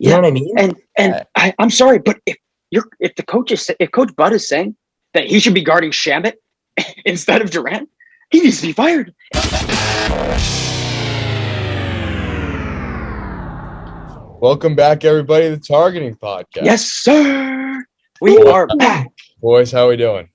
You know what I mean? And I'm sorry, but if Coach Bud is saying that he should be guarding Shamet instead of Durant, he needs to be fired. Welcome back, everybody, to the Targeting Podcast. Yes, sir. We are back. Boys, how are we doing?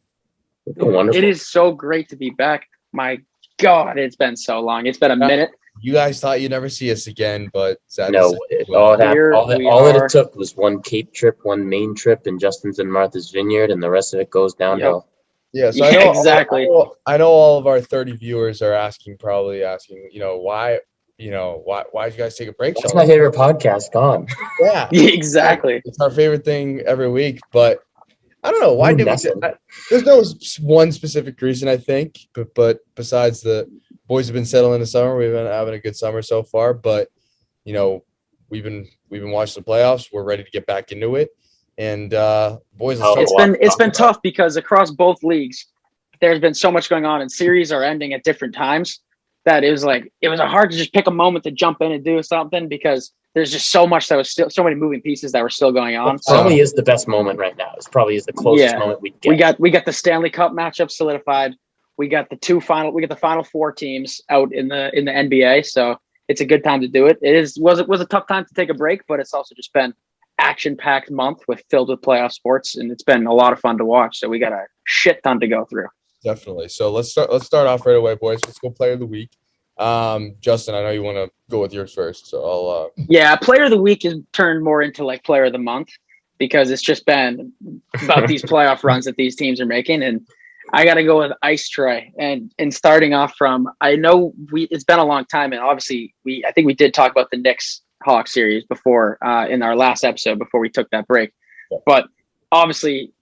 Wonderful. It is so great to be back. My God, it's been so long. It's been a minute. You guys thought you'd never see us again, but all it took was one Cape trip, one Maine trip, and Justin's in Martha's Vineyard, and the rest of it goes downhill. Yeah, so exactly. I know all of our 30 viewers are probably asking, why did you guys take a break? That's my favorite podcast, gone. Yeah, exactly. It's our favorite thing every week, but I don't know why there's no one specific reason, I think, but besides the boys have been settling the summer, we've been having a good summer so far, but we've been watching the playoffs. We're ready to get back into it, and boys, it's been tough because across both leagues, there's been so much going on, and series are ending at different times. That it was hard to just pick a moment to jump in and do something because there's just so much so many moving pieces that were still going on. It probably is the best moment right now. It probably is the closest moment we get. We got the Stanley Cup matchup solidified. We got the final four teams out in the NBA. So it's a good time to do it. Was a tough time to take a break, but it's also just been action-packed month filled with playoff sports, and it's been a lot of fun to watch. So we got a shit ton to go through. Definitely. So let's start off right away, boys. Let's go player of the week. Justin, I know you want to go with yours first, so I'll player of the week has turned more into like player of the month because it's just been about these playoff runs that these teams are making, and I got to go with Ice Trey. And starting off from, I know it's been a long time, and obviously I think we did talk about the Knicks Hawks series before in our last episode before we took that break, but obviously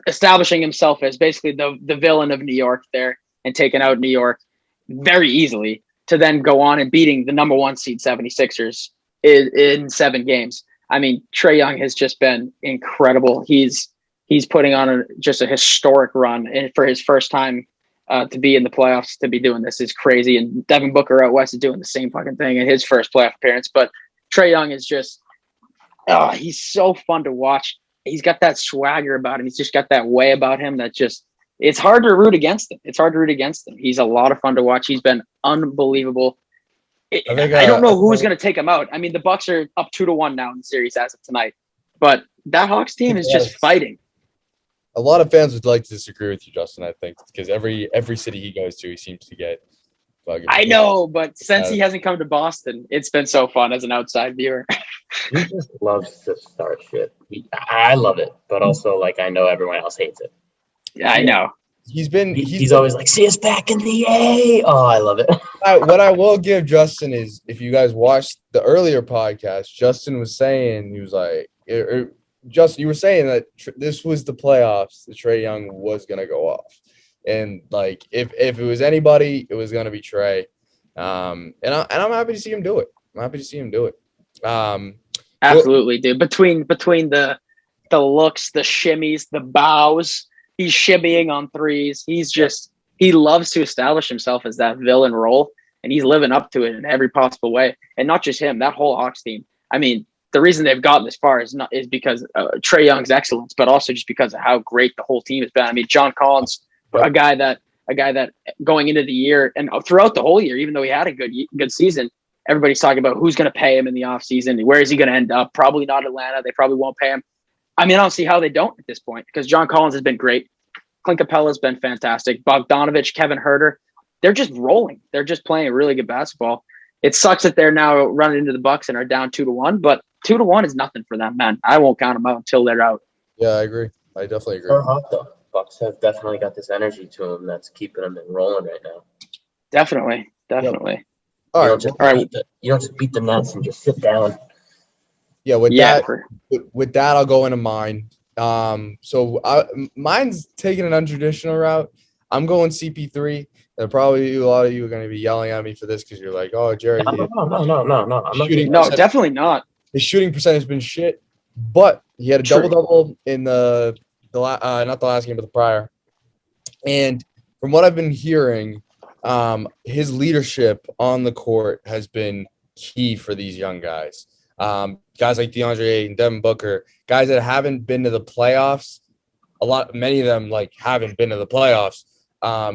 establishing himself as basically the villain of New York there and taking out New York very easily to then go on and beating the number one seed 76ers in 7 games. I mean, Trae Young has just been incredible. He's putting on just a historic run, and for his first time to be in the playoffs, to be doing this is crazy. And Devin Booker out west is doing the same fucking thing in his first playoff appearance. But Trae Young is just, he's so fun to watch. He's got that swagger about him. He's just got that way about him that just, it's hard to root against him. He's a lot of fun to watch. He's been unbelievable. I don't know who's going to take him out. I mean, the Bucks are up 2-1 now in the series as of tonight, but that Hawks team is just fighting. A lot of fans would like to disagree with you, Justin, I think, because every city he goes to, he seems to get bugged. I know, but since he hasn't come to Boston, it's been so fun as an outside viewer. He just loves to start shit. I love it, but also, I know everyone else hates it. Yeah, I know. He's always like, see us back in the A. Oh, I love it. What I will give Justin is, if you guys watched the earlier podcast, Justin was saying, he was like, Justin, you were saying that this was the playoffs that Trae Young was going to go off. And, if it was anybody, it was going to be Trae. And I'm happy to see him do it. Absolutely, dude. Between the looks, the shimmies, the bows, he's shimmying on threes. He loves to establish himself as that villain role, and he's living up to it in every possible way. And not just him, that whole Hawks team. I mean, the reason they've gotten this far is because Trae Young's excellence, but also just because of how great the whole team has been. I mean, John Collins, a guy that going into the year and throughout the whole year, even though he had a good season, everybody's talking about who's going to pay him in the offseason. Where is he going to end up? Probably not Atlanta. They probably won't pay him. I mean, I don't see how they don't at this point because John Collins has been great. Clint Capella's been fantastic. Bogdanovich, Kevin Huerter, they're just rolling. They're just playing really good basketball. It sucks that they're now running into the Bucks and are down 2-1, but 2-1 is nothing for them, man. I won't count them out until they're out. Yeah, I agree. I definitely agree. They're hot, though. Bucks have definitely got this energy to them that's keeping them rolling right now. Definitely. Yep. You don't just beat the Nets and just sit down. Yeah, with that, I'll go into mine. So mine's taking an untraditional route. I'm going CP3. And probably a lot of you are going to be yelling at me for this because you're like, "Oh, Jerry." No. No, definitely not. His shooting percentage has been shit, but he had a double-double in not the last game, but the prior. And from what I've been hearing, his leadership on the court has been key for these young guys. guys like DeAndre Ayton, Devin Booker, guys that haven't been to the playoffs. Many of them like haven't been to the playoffs.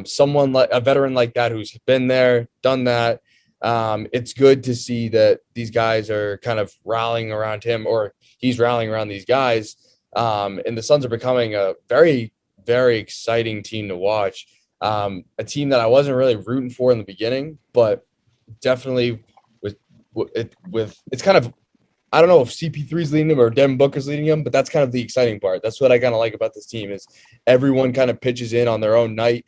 Someone like a veteran like that who's been there, done that. It's good to see that these guys are kind of rallying around him, or he's rallying around these guys. And the Suns are becoming a very, very exciting team to watch. A team that I wasn't really rooting for in the beginning, but definitely with it's kind of, I don't know if CP3 is leading him or Devin Booker's leading him, but that's kind of the exciting part. That's what I kind of like about this team is everyone kind of pitches in on their own night.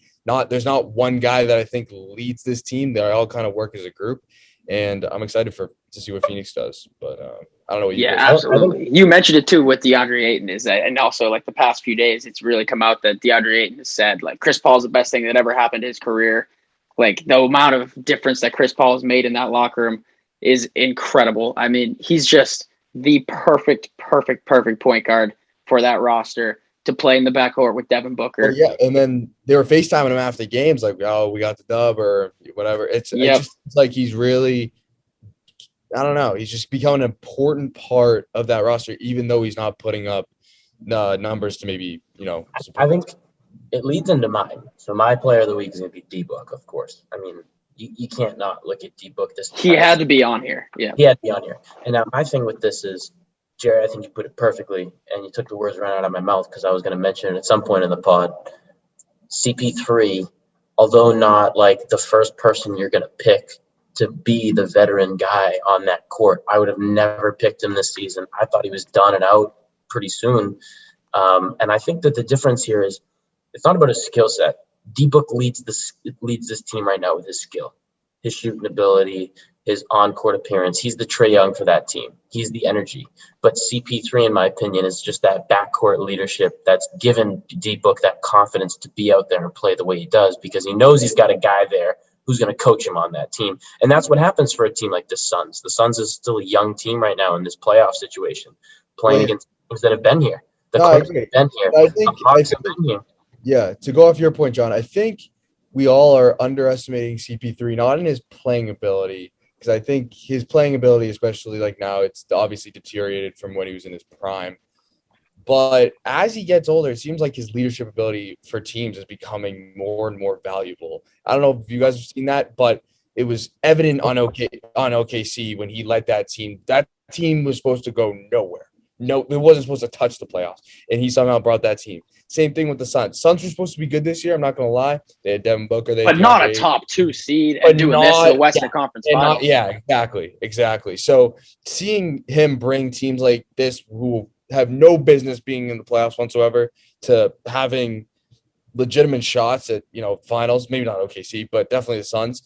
There's not one guy that I think leads this team. They all kind of work as a group, and I'm excited to see what Phoenix does. But I don't know what you guys absolutely. You mentioned it too with DeAndre Ayton is that, and also like the past few days, it's really come out that DeAndre Ayton has said like Chris Paul's the best thing that ever happened to his career. Like the amount of difference that Chris Paul has made in that locker room is incredible. I mean, he's just the perfect point guard for that roster to play in the backcourt with Devin Booker. Yeah, and then they were FaceTiming him after games, like, "Oh, we got the dub," or whatever. It's like he's really, I don't know, he's just become an important part of that roster, even though he's not putting up numbers to maybe I think it leads into mine. So my player of the week is going to be D-Book, of course. I mean, you can't not look at D-Book this time. He had to be on here. Yeah. He had to be on here. And now my thing with this is, Jared, I think you put it perfectly, and you took the words right out of my mouth because I was going to mention it at some point in the pod. CP3, although not like the first person you're going to pick to be the veteran guy on that court, I would have never picked him this season. I thought he was done and out pretty soon. And I think that the difference here is it's not about his skill set. D-Book leads this team right now with his skill, his shooting ability, his on-court appearance. He's the Trae Young for that team. He's the energy. But CP3, in my opinion, is just that backcourt leadership that's given D-Book that confidence to be out there and play the way he does because he knows he's got a guy there who's going to coach him on that team. And that's what happens for a team like the Suns. The Suns is still a young team right now in this playoff situation, playing against teams that have been here. The Clippers have been here. The Hawks have been here. Yeah, to go off your point, John, I think we all are underestimating CP3, not in his playing ability, because I think his playing ability, especially like now, it's obviously deteriorated from when he was in his prime. But as he gets older, it seems like his leadership ability for teams is becoming more and more valuable. I don't know if you guys have seen that, but it was evident on OKC when he led that team. That team was supposed to go nowhere. No, it wasn't supposed to touch the playoffs, and he somehow brought that team. Same thing with the Suns. Suns were supposed to be good this year. I'm not going to lie. They had Devin Booker. But not a top 2 seed and doing this in the Western Conference Finals. Exactly. So seeing him bring teams like this who have no business being in the playoffs whatsoever to having legitimate shots at, finals, maybe not OKC, but definitely the Suns.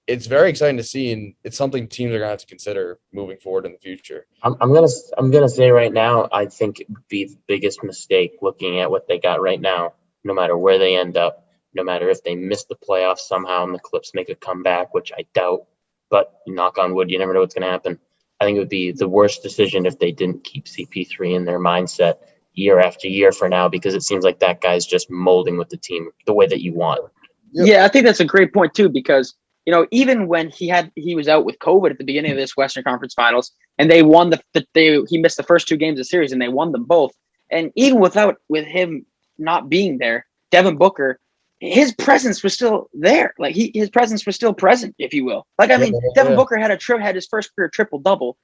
It's very exciting to see, and it's something teams are going to have to consider moving forward in the future. I'm gonna say right now, I think it would be the biggest mistake looking at what they got right now, no matter where they end up, no matter if they miss the playoffs somehow and the Clips make a comeback, which I doubt, but knock on wood, you never know what's going to happen. I think it would be the worst decision if they didn't keep CP3 in their mindset year after year for now, because it seems like that guy's just molding with the team the way that you want. Yeah, I think that's a great point too, because even when he was out with COVID at the beginning of this Western Conference Finals, and they won he missed the first 2 games of the series, and they won them both. And even with him not being there, Devin Booker, his presence was still there. Like his presence was still present, if you will. Like Devin Booker had his first career triple double,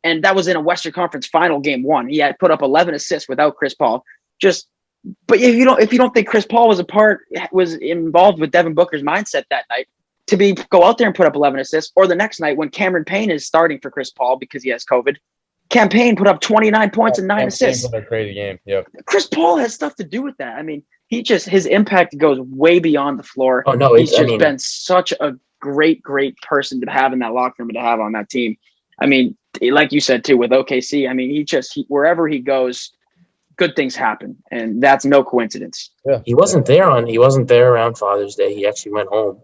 and that was in a Western Conference Final game 1. He had put up 11 assists without Chris Paul. But if you don't think Chris Paul was involved with Devin Booker's mindset that night, to go out there and put up 11 assists, or the next night when Cameron Payne is starting for Chris Paul because he has COVID, Cam Payne put up 29 points and 9 assists. A crazy game. Yeah. Chris Paul has stuff to do with that. I mean, his impact goes way beyond the floor. Oh no, he's been such a great person to have in that locker room and to have on that team. I mean, like you said too with OKC, I mean, wherever he goes, good things happen, and that's no coincidence. Yeah. He wasn't there around Father's Day. He actually went home.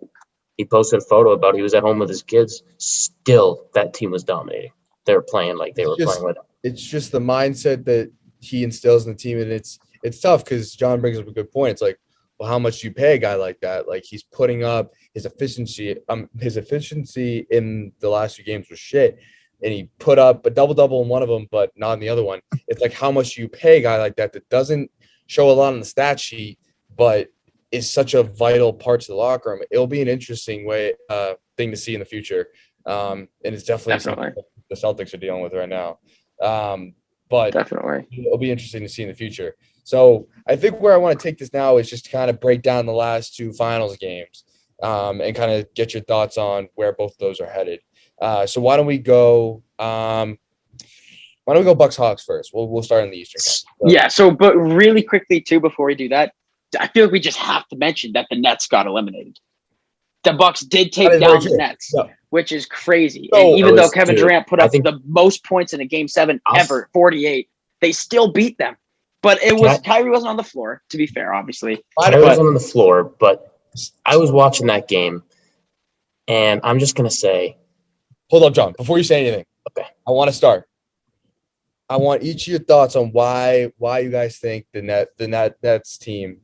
He posted a photo about he was at home with his kids. Still, that team was dominating. They were playing like they were playing with him. It's just the mindset that he instills in the team, and it's tough because John brings up a good point. It's like, well, how much do you pay a guy like that? Like he's putting up his efficiency. His efficiency in the last 2 games was shit, and he put up a double-double in one of them, but not in the other one. It's like how much you pay a guy like that doesn't show a lot on the stat sheet, but is such a vital part to the locker room. It'll be an interesting thing to see in the future. And it's definitely something the Celtics are dealing with right now. But definitely, it'll be interesting to see in the future. So I think where I want to take this now is just to kind of break down the last two finals games and kind of get your thoughts on where both of those are headed. So why don't we go Bucks Hawks first? We'll start in the Eastern Conference. So but really quickly too, before we do that, I feel like we just have to mention that the Nets got eliminated. The Bucks did take down the Nets, which is crazy. So, and even though Kevin Durant put up the most points in a game 7 ever, 48, they still beat them. But Kyrie wasn't on the floor, to be fair, obviously. Kyrie wasn't on the floor, but I was watching that game, and I'm just going to say. Hold up, John. Before you say anything, okay, I want to start. I want each of your thoughts on why you guys think the Nets team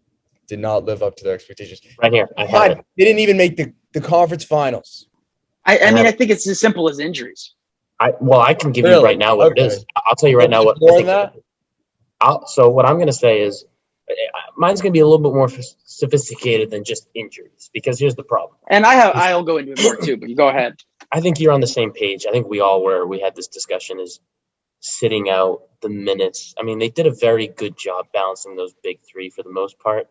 did not live up to their expectations. Right here. They didn't even make the conference finals. I think it's as simple as injuries. I can give you right now what it is. I'll tell you right now what I think. So what I'm going to say is mine's going to be a little bit more sophisticated than just injuries, because here's the problem. And I'll go into it more too, but you go ahead. I think you're on the same page. I think we all were. We had this discussion is sitting out the minutes. I mean, they did a very good job balancing those big three for the most part,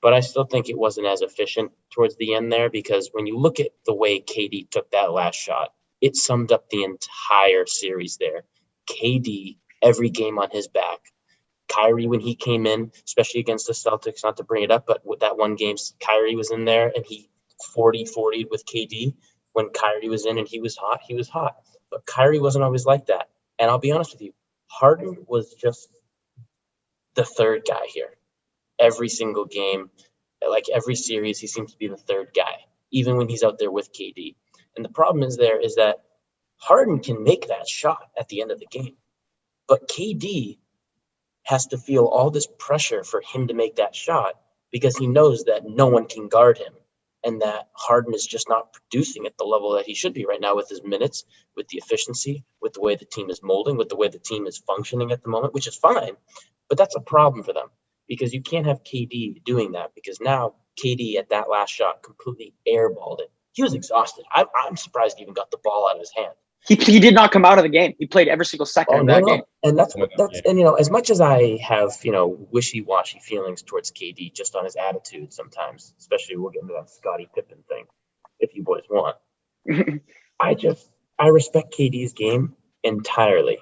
but I still think it wasn't as efficient towards the end there, because when you look at the way KD took that last shot, it summed up the entire series there. KD, every game on his back. Kyrie, when he came in, especially against the Celtics, not to bring it up, but with that one game, Kyrie was in there and he 40-40'd with KD. When Kyrie was in and he was hot, he was hot. But Kyrie wasn't always like that. And I'll be honest with you, Harden was just the third guy here. Every single game, like every series, he seems to be the third guy, even when he's out there with KD. And the problem is that Harden can make that shot at the end of the game. But KD has to feel all this pressure for him to make that shot, because he knows that no one can guard him, and that Harden is just not producing at the level that he should be right now with his minutes, with the efficiency, with the way the team is molding, with the way the team is functioning at the moment, which is fine. But that's a problem for them, because you can't have KD doing that, because now KD at that last shot completely airballed it. He was exhausted. I'm surprised he even got the ball out of his hand. He did not come out of the game. He played every single second of that game. And that's as much as I have, wishy-washy feelings towards KD just on his attitude sometimes, especially we'll get into that Scottie Pippen thing if you boys want. I respect KD's game entirely.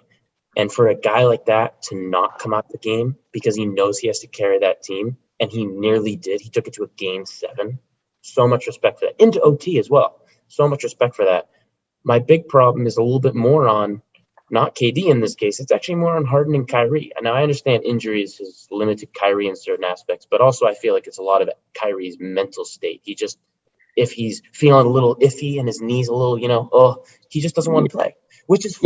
And for a guy like that to not come out the game because he knows he has to carry that team, and he nearly did. He took it to a game 7. So much respect for that. Into OT as well. So much respect for that. My big problem is a little bit more on not KD in this case. It's actually more on Harden and Kyrie. And now I understand injuries has limited Kyrie in certain aspects, but also I feel like it's a lot of Kyrie's mental state. If he's feeling a little iffy and his knees a little, he just doesn't want to play, which is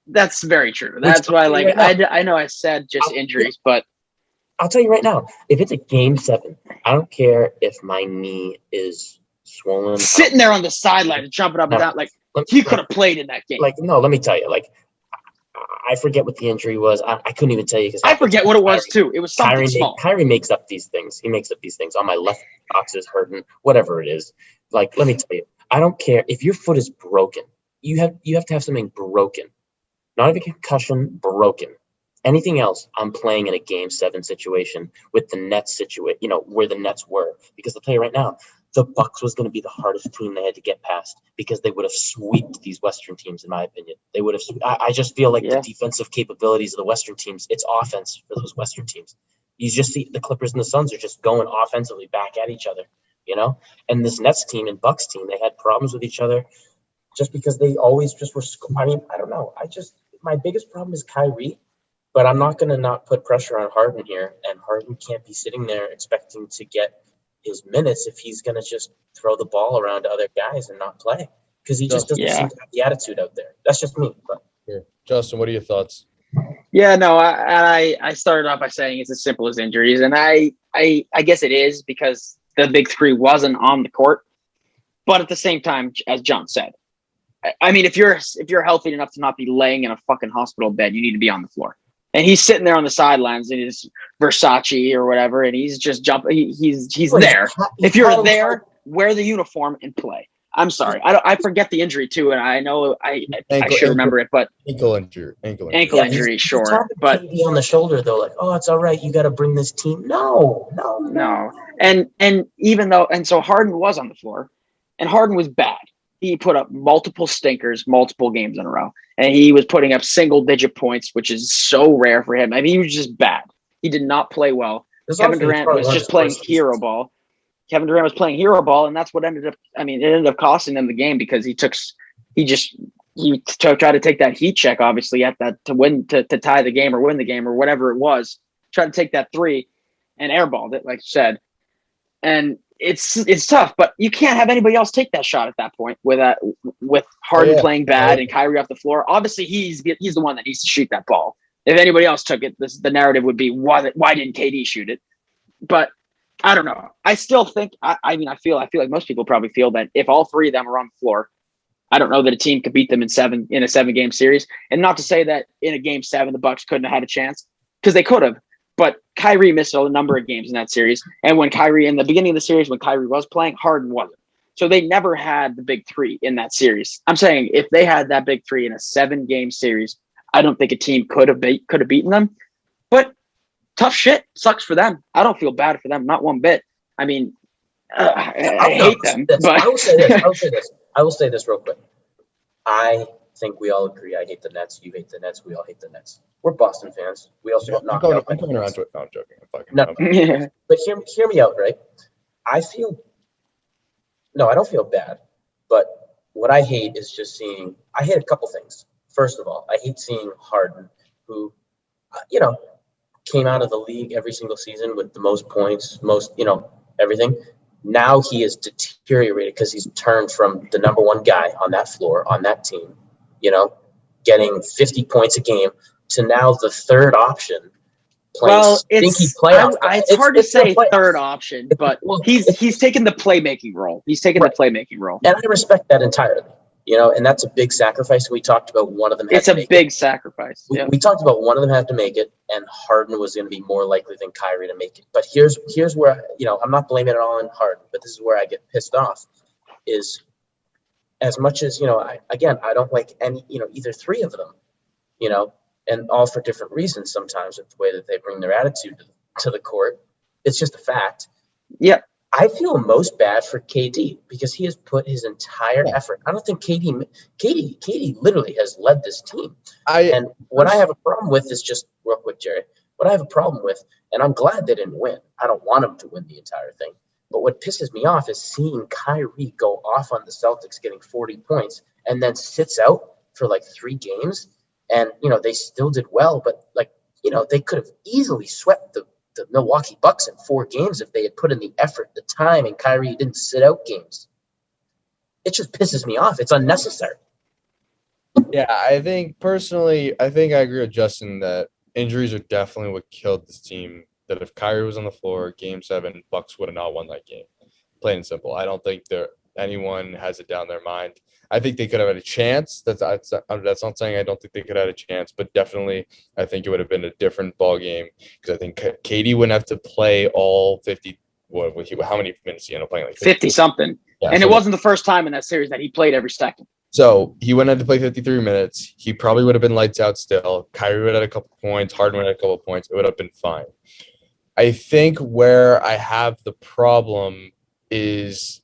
that's very true. That's why, I know I said just injuries, but I'll tell you right now, if it's a game 7, I don't care if my knee is swollen. Sitting there on the sideline and jumping up and down, he could have played in that game. Let me tell you, I forget what the injury was. I couldn't even tell you because I forget what it was too. It was something small. Kyrie makes up these things. He makes up these things. On my left box is hurting, whatever it is. Let me tell you, I don't care if your foot is broken. You have to have something broken, not even concussion, broken. Anything else, I'm playing in a game 7 situation with the Nets situation, where the Nets were. Because I'll tell you right now, the Bucks was going to be the hardest team they had to get past, because they would have swept these Western teams, in my opinion. They would have. I just feel like the defensive capabilities of the Western teams, it's offense for those Western teams. You just see the Clippers and the Suns are just going offensively back at each other, And this Nets team and Bucks team, they had problems with each other just because they always just were. I don't know. My biggest problem is Kyrie. But I'm not going to not put pressure on Harden here, and Harden can't be sitting there expecting to get his minutes if he's going to just throw the ball around to other guys and not play, because he just doesn't seem to have the attitude out there. That's just me. But. Justin, what are your thoughts? Yeah, no, I started off by saying it's as simple as injuries, and I guess it is, because the big three wasn't on the court. But at the same time, as John said, I mean, if you're healthy enough to not be laying in a fucking hospital bed, you need to be on the floor. And he's sitting there on the sidelines in his Versace or whatever, and he's just jumping. He's there. If you're there, wear the uniform and play. I'm sorry, I forget the injury too, and I know I should remember it, but ankle injury, sure. But KD on the shoulder though, like, oh, it's all right. You got to bring this team. No. And even though, and so Harden was on the floor, and Harden was bad. He put up multiple stinkers, multiple games in a row, and he was putting up single-digit points, which is so rare for him. I mean, he was just bad. He did not play well. Kevin Durant was just playing hero ball. Kevin Durant was playing hero ball, and that's what ended up. I mean, it ended up costing them the game because he tried to take that heat check, obviously, at that to tie the game or win the game or whatever it was. Tried to take that three and airballed it, like you said, and it's tough. But you can't have anybody else take that shot at that point with Harden playing bad and Kyrie off the floor. Obviously, he's the one that needs to shoot that ball. If anybody else took it, the narrative would be why didn't KD shoot it? But I don't know. I still think. I feel like most people probably feel that if all three of them are on the floor, I don't know that a team could beat them in a 7-game series. And not to say that in a game 7 the Bucks couldn't have had a chance, because they could have. But Kyrie missed a number of games in that series, and when Kyrie in the beginning of the series when Kyrie was playing, Harden wasn't. So they never had the big three in that series. I'm saying if they had that big three in a 7-game series, I don't think a team could have beaten them. But tough shit. Sucks for them. I don't feel bad for them, not one bit. I mean, I hate them. But I will say this real quick. I think we all agree. I hate the Nets. You hate the Nets. We all hate the Nets. We're Boston fans. We also got knocked out. I'm coming around to it. No, I'm joking. No. But hear me out, right? I don't feel bad. But what I hate is just seeing. I hate a couple things. First of all, I hate seeing Harden, who, came out of the league every single season with the most points, everything. Now he is deteriorated because he's turned from the number one guy on that floor, on that team, getting 50 points a game, to now the third option. It's hard to say third option, but he's taken the playmaking role. He's taken the playmaking role. And I respect that entirely. And that's a big sacrifice. We talked about one of them. It's a big sacrifice. We talked about one of them had to make it, and Harden was going to be more likely than Kyrie to make it. But here's where, I'm not blaming it all on Harden, but this is where I get pissed off is as much as, I don't like any, either three of them, and all for different reasons sometimes with the way that they bring their attitude to the court. It's just a fact. Yeah. I feel most bad for KD because he has put his entire effort. I don't think KD literally has led this team. And what I have a problem with is just real quick, Jerry. What I have a problem with, and I'm glad they didn't win. I don't want them to win the entire thing. But what pisses me off is seeing Kyrie go off on the Celtics getting 40 points and then sits out for like 3 games. And, they still did well, but they could have easily swept the Milwaukee Bucks in 4 games if they had put in the effort, the time, and Kyrie didn't sit out games. It just pisses me off. It's unnecessary. Yeah, I think personally, I agree with Justin that injuries are definitely what killed this team. That if Kyrie was on the floor, Game 7, Bucks would have not won that game. Plain and simple. I don't think anyone has it down their mind. I think they could have had a chance. That's not saying I don't think they could have had a chance, but definitely I think it would have been a different ball game because I think KD wouldn't have to play all 50. How many minutes he ended up playing? Like 50 something. Yeah, and it wasn't the first time in that series that he played every second. So he wouldn't have to play 53 minutes. He probably would have been lights out still. Kyrie would have had a couple points. Harden would have had a couple points. It would have been fine. I think where I have the problem is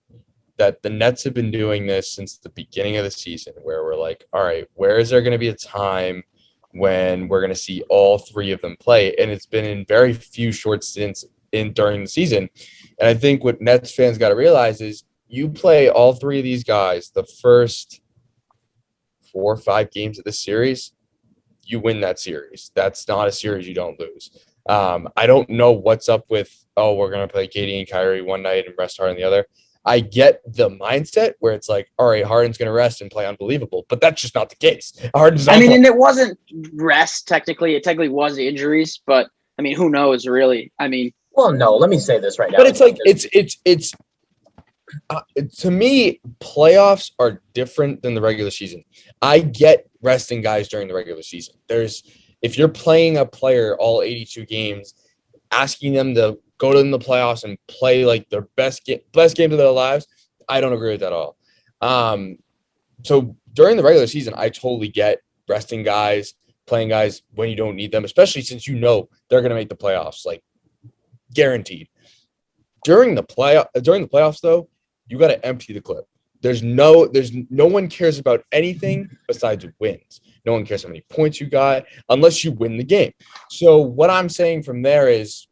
that the Nets have been doing this since the beginning of the season where we're like, all right, where is there going to be a time when we're going to see all 3 of them play? And it's been in very few short stints during the season. And I think what Nets fans got to realize is you play all 3 of these guys the first 4 or 5 games of the series, you win that series. That's not a series you don't lose. I don't know what's up with, we're going to play KD and Kyrie one night and rest Harden the other. I get the mindset where it's like, all right, Harden's going to rest and play unbelievable, but that's just not the case. And it wasn't rest technically. It technically was injuries, but who knows really? Well, no, let me say this right now. But it's like, it's To me, playoffs are different than the regular season. I get resting guys during the regular season. If you're playing a player all 82 games, asking them to go to the playoffs and play like their best games of their lives, I don't agree with that at all. So during the regular season, I totally get resting guys, playing guys when you don't need them, especially since you know they're going to make the playoffs, like guaranteed. During the playoffs, though, you got to empty the clip. There's no one cares about anything besides wins. No one cares how many points you got unless you win the game. So what I'm saying from there is,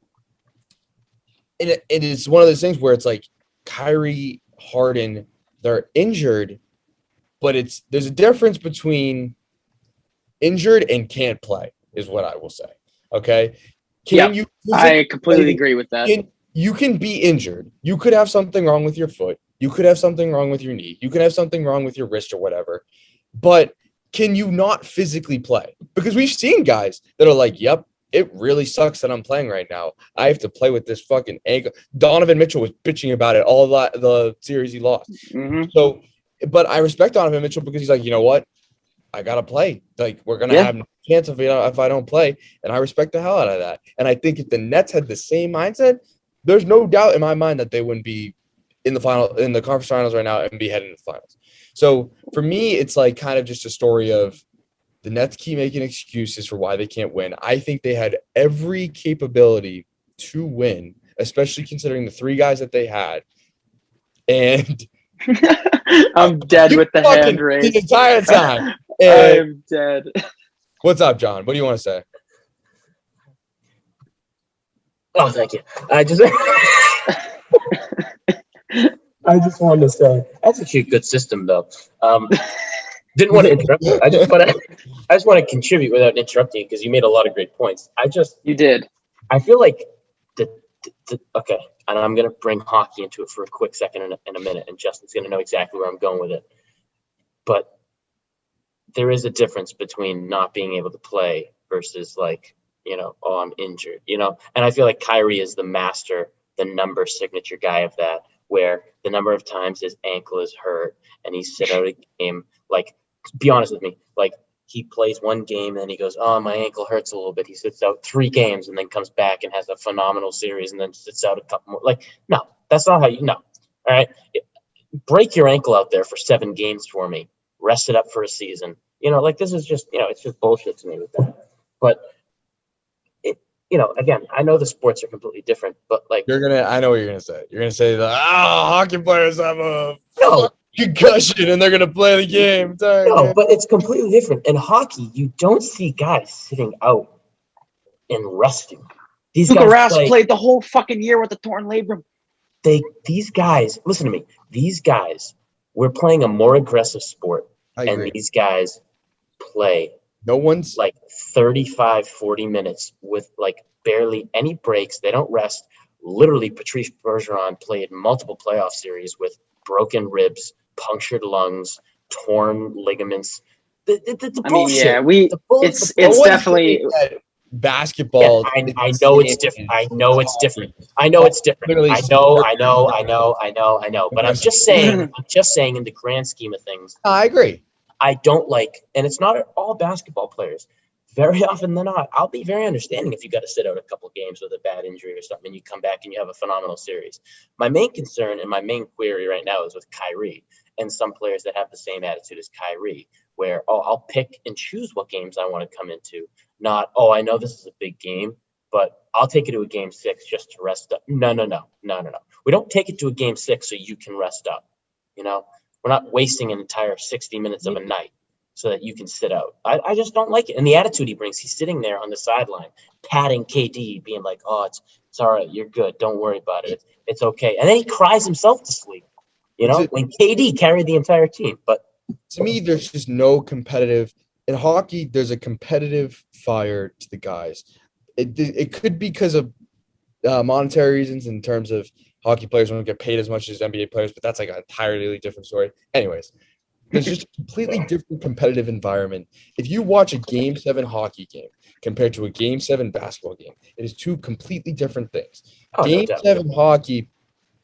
it is one of those things where it's like Kyrie, Harden, they're injured, but there's a difference between injured and can't play, is what I will say. Okay. I completely agree with that. You can be injured. You could have something wrong with your foot. You could have something wrong with your knee. You could have something wrong with your wrist or whatever. But can you not physically play? Because we've seen guys that are like, yep, it really sucks that I'm playing right now. I have to play with this fucking ankle. Donovan Mitchell was bitching about it all the series he lost. Mm-hmm. So, but I respect Donovan Mitchell because he's like, you know what? I got to play. Like, we're going to have no chance if I don't play. And I respect the hell out of that. And I think if the Nets had the same mindset, there's no doubt in my mind that they wouldn't be in the conference finals right now and be heading to the finals. So for me, it's like kind of just a story of the Nets keep making excuses for why they can't win. I think they had every capability to win, especially considering the three guys that they had. And I'm dead with the hand raised the entire time. I'm dead. What's up, John? What do you want to say? Oh, thank you. I just wanted to say that's actually a good system, though. Didn't want to interrupt you. I just want to contribute without interrupting you because you made a lot of great points. You did. I feel like okay, and I'm gonna bring hockey into it for a quick second in a minute, and Justin's gonna know exactly where I'm going with it. But there is a difference between not being able to play versus like, oh, I'm injured, and I feel like Kyrie is the number signature guy of that, where the number of times his ankle is hurt and he's sit out a game. Like, be honest with me, like he plays one game and then he goes, oh, my ankle hurts a little bit. He sits out 3 games and then comes back and has a phenomenal series and then sits out a couple more. Like, no, that's not how all right. Break your ankle out there for 7 games for me. Rest it up for a season. Like this is just, it's just bullshit to me with that. But again, I know the sports are completely different, but like I know what you're gonna say. You're gonna say that hockey players have a no concussion and they're gonna play the game. No, but it's completely different. In hockey, you don't see guys sitting out and resting. These guys played the whole fucking year with a torn labrum. These guys, listen to me. These guys, we're playing a more aggressive sport, and these guys play. No one's like 35, 40 minutes with like barely any breaks. They don't rest. Literally, Patrice Bergeron played multiple playoff series with broken ribs, punctured lungs, torn ligaments. The bullshit. It's definitely basketball. Yeah, I know it's different. I know it's different. I know. But I'm just saying in the grand scheme of things. I agree. I don't like, and it's not all basketball players. Very often than not, I'll be very understanding if you got to sit out a couple games with a bad injury or something, and you come back and you have a phenomenal series. My main concern and my main query right now is with Kyrie and some players that have the same attitude as Kyrie, where I'll pick and choose what games I want to come into. Not, I know this is a big game, but I'll take it to a game 6 just to rest up. No. We don't take it to a game 6 so you can rest up. We're not wasting an entire 60 minutes of a night so that you can sit out. I just don't like it. And the attitude he brings, he's sitting there on the sideline, patting KD, being like, oh, it's all right. You're good. Don't worry about it. It's okay. And then he cries himself to sleep, when KD carried the entire team. But to me, there's just no competitive – in hockey, there's a competitive fire to the guys. It could be because of monetary reasons in terms of hockey players don't get paid as much as NBA players, but that's like an entirely different story. Anyways, there's just a completely different competitive environment. If you watch a Game 7 hockey game compared to a Game 7 basketball game, it is 2 completely different things. Game 7 hockey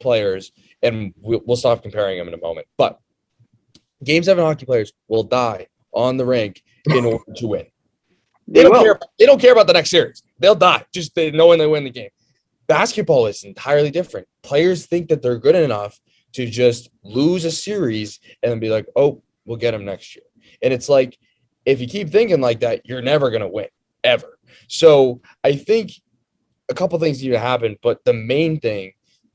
players, and we'll stop comparing them in a moment. But Game 7 hockey players will die on the rink in order to win. They don't care. They don't care about the next series. They'll die just knowing they win the game. Basketball is entirely different. Players think that they're good enough to just lose a series and then be like, "Oh, we'll get them next year." And it's like, if you keep thinking like that, you're never going to win ever. So I think a couple things need to happen, but the main thing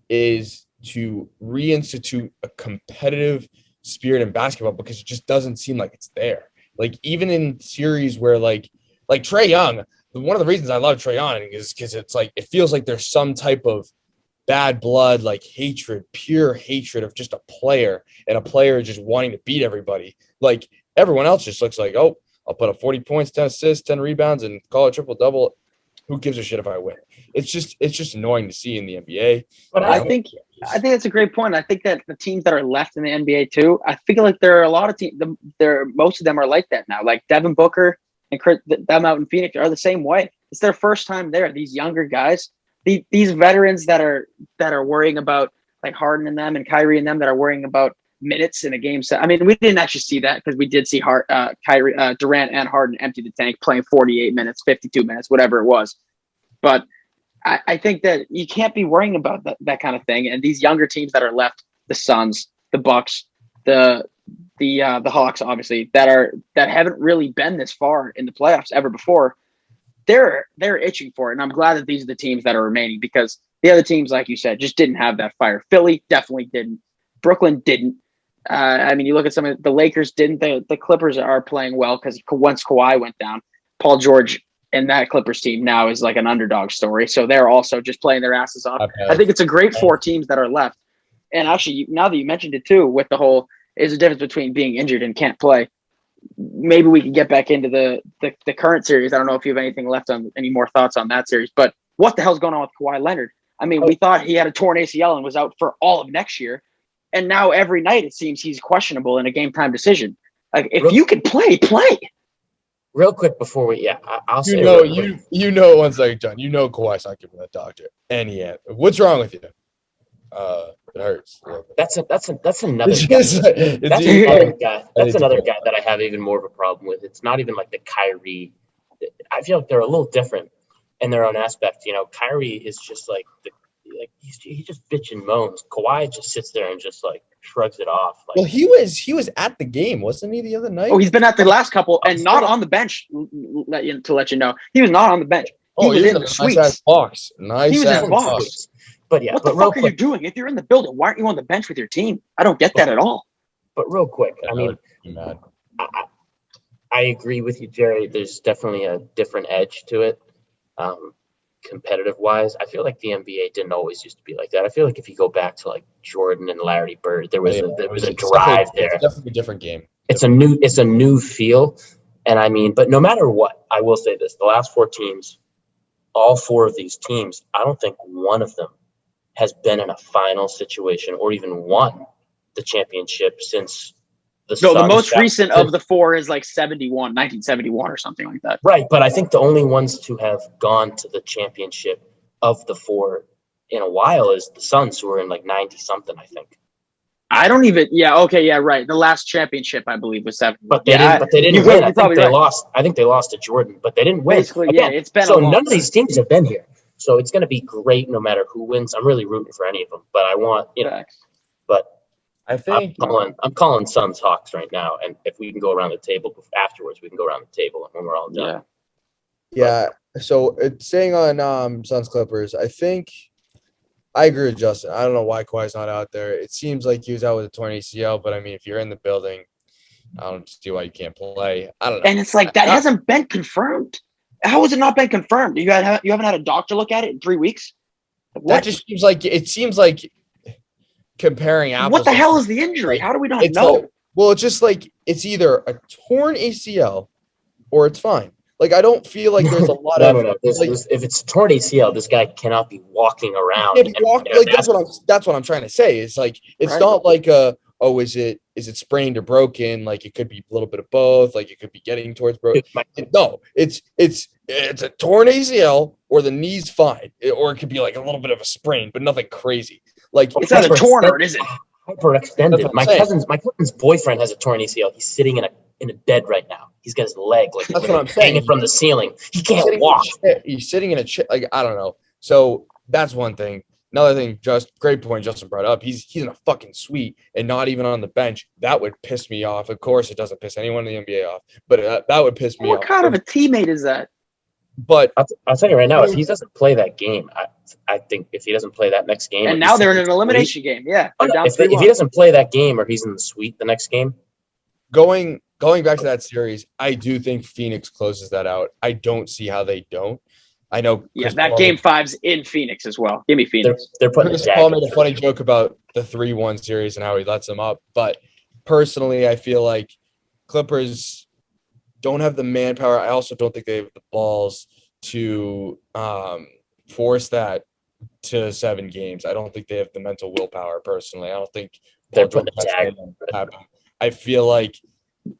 is to reinstitute a competitive spirit in basketball because it just doesn't seem like it's there. Like even in series where like Trae Young, one of the reasons I love Trae Young is because it's like it feels like there's some type of bad blood, like hatred, pure hatred of just a player and a player just wanting to beat everybody. Like everyone else just looks like, oh, I'll put up 40 points, 10 assists, 10 rebounds, and call it triple-double. Who gives a shit if I win? It's just annoying to see in the NBA. But I think that's a great point. I think that the teams that are left in the NBA too, I feel like there are a lot of teams. Most of them are like that now. Like Devin Booker and Chris, them out in Phoenix are the same way. It's their first time there. These younger guys, these veterans that are worrying about like Harden and them and Kyrie and them that are worrying about minutes in a game set. I mean, we didn't actually see that because we did see Kyrie, Durant and Harden empty the tank playing 48 minutes, 52 minutes, whatever it was. But I think that you can't be worrying about that kind of thing. And these younger teams that are left, the Suns, the Bucks, the Hawks, obviously, that haven't really been this far in the playoffs ever before, they're itching for it. And I'm glad that these are the teams that are remaining because the other teams, like you said, just didn't have that fire. Philly definitely didn't. Brooklyn didn't. I mean, you look at some of the Lakers didn't. The Clippers are playing well because once Kawhi went down, Paul George and that Clippers team now is like an underdog story. So they're also just playing their asses off. I think it's a great 4 teams that are left. And actually, now that you mentioned it too, with the whole is the difference between being injured and can't play. Maybe we can get back into the current series. I don't know if you have anything left on any more thoughts on that series, but what the hell's going on with Kawhi Leonard? I mean, we thought he had a torn ACL and was out for all of next year. And now every night it seems he's questionable in a game time decision. Like if you can play. Real quick before I'll say you know 1 second, John. You know Kawhi's not giving that doctor any answer. What's wrong with you? It hurts. That's another guy. That's another guy. That's another guy that I have even more of a problem with. It's not even like the Kyrie. I feel like they're a little different in their own aspect. You know, Kyrie is just like he just bitch and moans. Kawhi just sits there and just like shrugs it off. Like, well, he was at the game, wasn't he, the other night? Oh, he's been at the last couple and not on the bench. To let you know, he was not on the bench. He was in the suites. Nice box. Nice. He was in box. But yeah, what the fuck are you doing? If you're in the building, why aren't you on the bench with your team? I don't get that at all. But real quick, I mean, I agree with you, Jerry. There's definitely a different edge to it. Competitive wise, I feel like the NBA didn't always used to be like that. I feel like if you go back to like Jordan and Larry Bird, there was a drive there. It's definitely a different game. It's a new feel, and I mean, but no matter what, I will say this: the last 4 teams, all 4 of these teams, I don't think one of them has been in a final situation or even won the championship since the most recent of the 4 is like 1971 or something like that. Right, but I think the only ones to have gone to the championship of the 4 in a while is the Suns, who were in like 90-something, I think. I don't even. Yeah. Okay. Yeah. Right. The last championship, I believe, was 7. But they didn't win. I think they lost to Jordan, but they didn't win. Basically, again, it's been so none of these teams have been here. So it's going to be great no matter who wins. I'm really rooting for any of them, but I want But I think I'm calling Suns Hawks right now, and if we can go around the table afterwards, we can go around the table when we're all done. Yeah. So staying on Suns Clippers, I think. I agree with Justin. I don't know why Kawhi's not out there. It seems like he was out with a torn ACL, but I mean, if you're in the building, I don't see why you can't play. I don't know. And it's like that hasn't been confirmed. How has it not been confirmed? You haven't had a doctor look at it in 3 weeks? What? That just seems like comparing apples. What the hell is the injury? How do we not know? Well, it's just like it's either a torn ACL or it's fine. Like, I don't feel like there's a lot of. No. If it's torn ACL, this guy cannot be walking around. That's what I'm trying to say. It's like it's not like is it sprained or broken? Like it could be a little bit of both. Like it could be getting towards broken. No, it's a torn ACL or the knee's fine, or it could be like a little bit of a sprain, but nothing crazy. Like It's either torn or it isn't. That's Hyperextended. what I'm My saying. cousin's boyfriend has a torn ACL. He's sitting in a bed right now. He's got his leg like That's what I'm saying. hanging from the ceiling. He can't sitting walk. He's sitting in a chair. Like, I don't know. So that's one thing. Another thing, just great point Justin brought up. He's in a fucking suite and not even on the bench. That would piss me off. Of course, it doesn't piss anyone in the NBA off, but that would piss me off. What kind of a teammate is that? But I'll tell you right now, if he doesn't play that game, I think if he doesn't play that next game, And now they're in an elimination game. Yeah, they're down if he 3-1. doesn't play that game or he's in the suite the next game, going back to that series, I do think Phoenix closes that out. I don't see how they don't. I know. Yeah, Chris that Paul- game 5's in Phoenix as well. Give me Phoenix. they're putting Chris a Paul dagger. made a funny joke about the 3-1 series and how he lets them up. But personally, I feel like Clippers don't have the manpower. I also don't think they have the balls to force that to 7 games. I don't think they have the mental willpower personally. I don't think They're Paul putting a George has dagger. that happen. I feel like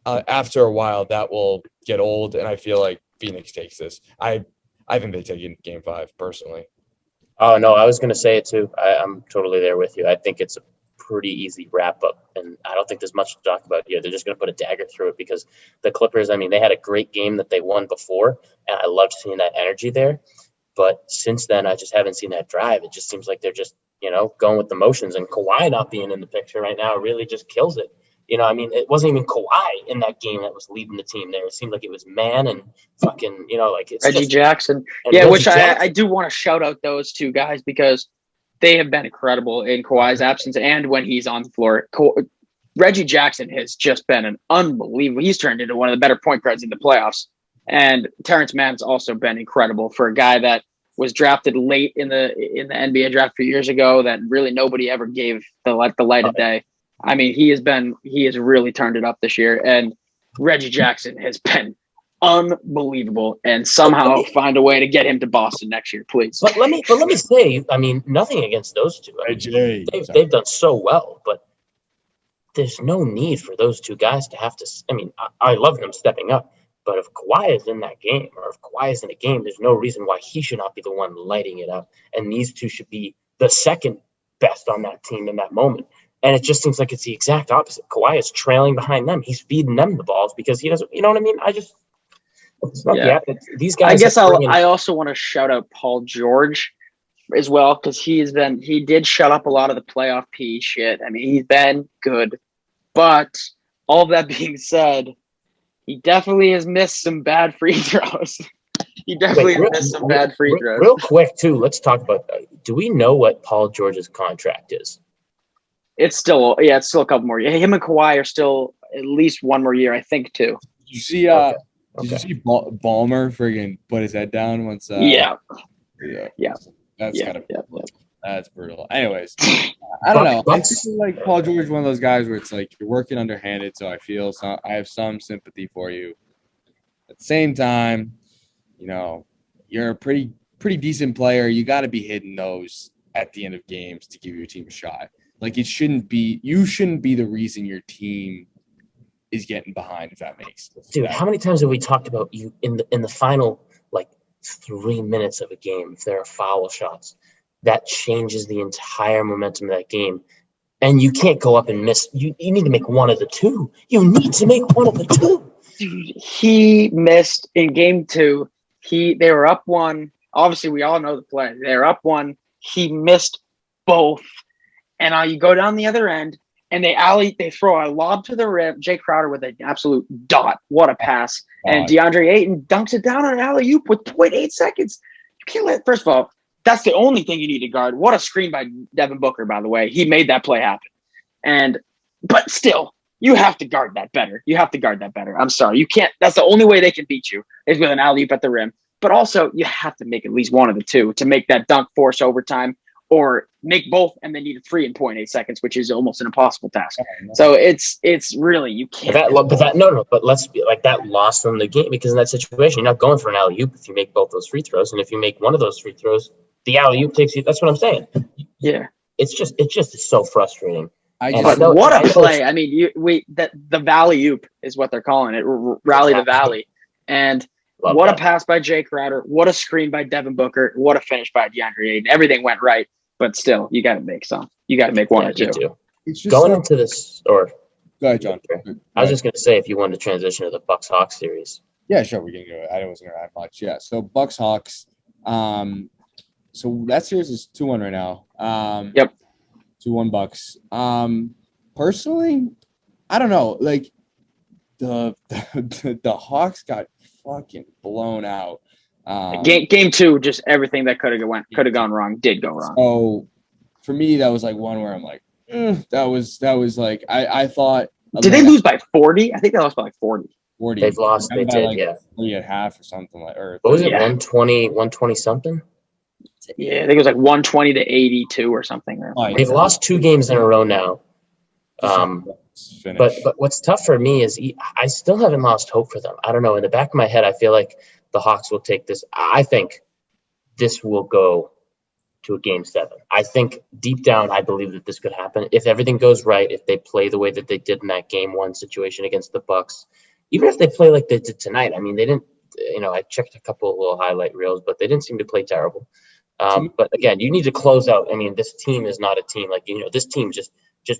after a while that will get old, and I feel like Phoenix takes this. I think they take it in game 5 personally. Oh no, I was going to say it too. I'm totally there with you. I think it's a pretty easy wrap up, and I don't think there's much to talk about here. They're just going to put a dagger through it because the Clippers. I mean, they had a great game that they won before, and I loved seeing that energy there. But since then, I just haven't seen that drive. It just seems like they're just going with the motions, and Kawhi not being in the picture right now really just kills it. I mean, it wasn't even Kawhi in that game that was leading the team there. It seemed like it was Man and fucking, like it's Reggie just, Jackson. and Yeah, Reggie which Jackson. I do want to shout out those two guys because they have been incredible in Kawhi's absence and when he's on the floor. Reggie Jackson has just been an unbelievable. He's turned into one of the better point guards in the playoffs. And Terrence Mann's also been incredible for a guy that was drafted late in the NBA draft a few years ago that really nobody ever gave the light of day. I mean, he has really turned it up this year, and Reggie Jackson has been unbelievable. And somehow find a way to get him to Boston next year, please. But let me say, I mean, nothing against those two. I mean, they've done so well, but there's no need for those two guys to have to. I mean, I love them stepping up, but if Kawhi is in that game or if Kawhi is in a game, there's no reason why he should not be the one lighting it up, and these two should be the second best on that team in that moment. And it just seems like it's the exact opposite. Kawhi is trailing behind them. He's feeding them the balls because he doesn't. You know what I mean? It's not these guys. I guess I also want to shout out Paul George as well because he did shut up a lot of the playoff P shit. I mean, he's been good, but all that being said, he definitely has missed some bad free throws. Real quick, too. Let's talk about. Do we know what Paul George's contract is? It's still a couple more years. Him and Kawhi are still at least one more year, I think, too. Did you see? Okay. Did you see Ballmer friggin' put his head down once? Yeah. That's that's brutal. Anyways, I don't know. I Bucks- feel like Paul George is one of those guys where it's like you're working underhanded, so I have some sympathy for you. At the same time, you're a pretty decent player. You got to be hitting those at the end of games to give your team a shot. Like you shouldn't be the reason your team is getting behind, if that makes sense. Dude, how many times have we talked about you in the final 3 minutes of a game? If there are foul shots, that changes the entire momentum of that game, and you can't go up and miss. You need to make one of the two. You need to make one of the two. Dude, he missed in game 2. They were up 1. Obviously, we all know the play. They were up 1. He missed both. And now you go down the other end, and they throw a lob to the rim. Jay Crowder with an absolute dot. What a pass. And DeAndre Ayton dunks it down on an alley-oop with 0.8 seconds. You can't first of all, that's the only thing you need to guard. What a screen by Devin Booker, by the way. He made that play happen. But still, you have to guard that better. I'm sorry. You can't. That's the only way they can beat you is with an alley-oop at the rim. But also, you have to make at least one of the two to make that dunk force overtime or make both and then need a 3 in 0.8 seconds, which is almost an impossible task. So it's really, you can't. But let's be like that lost them the game because in that situation, you're not going for an alley-oop if you make both those free throws. And if you make one of those free throws, the alley-oop takes you. That's what I'm saying. Yeah. It's just so frustrating. What a play. I mean, the Valley Oop is what they're calling it. Rally the Valley. And what a pass by Jay Crowder. What a screen by Devin Booker. What a finish by DeAndre Ayton. Everything went right, but still, you got to make some. you got to make one Yeah, or two. you do. It's just Going so- into this, or Go ahead, John. I was just gonna say, if you wanted to transition to the Bucks Hawks series, Yeah, sure, we can do it. I wasn't gonna add much. Yeah, so Bucks Hawks. So that series is 2-1 right now. Yep. 2-1 Bucks. Personally, I don't know. Like the Hawks got fucking blown out. Game two, just everything that could have gone wrong did go wrong. So for me, that was like one where I'm like, that was like I thought. Did they lose by 40? I think they lost by like 40. 40. they've lost. They By did, like yeah. 3 at half or something like. Or What was it? Yeah. 120 something. Yeah, I think it was like 120 to 82 or something. Oh, yeah. They've lost 2 games in a row now. Finish. But what's tough for me is I still haven't lost hope for them. I don't know. In the back of my head, I feel like the Hawks will take this. I think this will go to a game 7. I think deep down, I believe that this could happen if everything goes right. If they play the way that they did in that game 1 situation against the Bucks, even if they play like they did tonight. I mean, they didn't. I checked a couple of little highlight reels, but they didn't seem to play terrible. But again, you need to close out. I mean, this team is not a team like this team just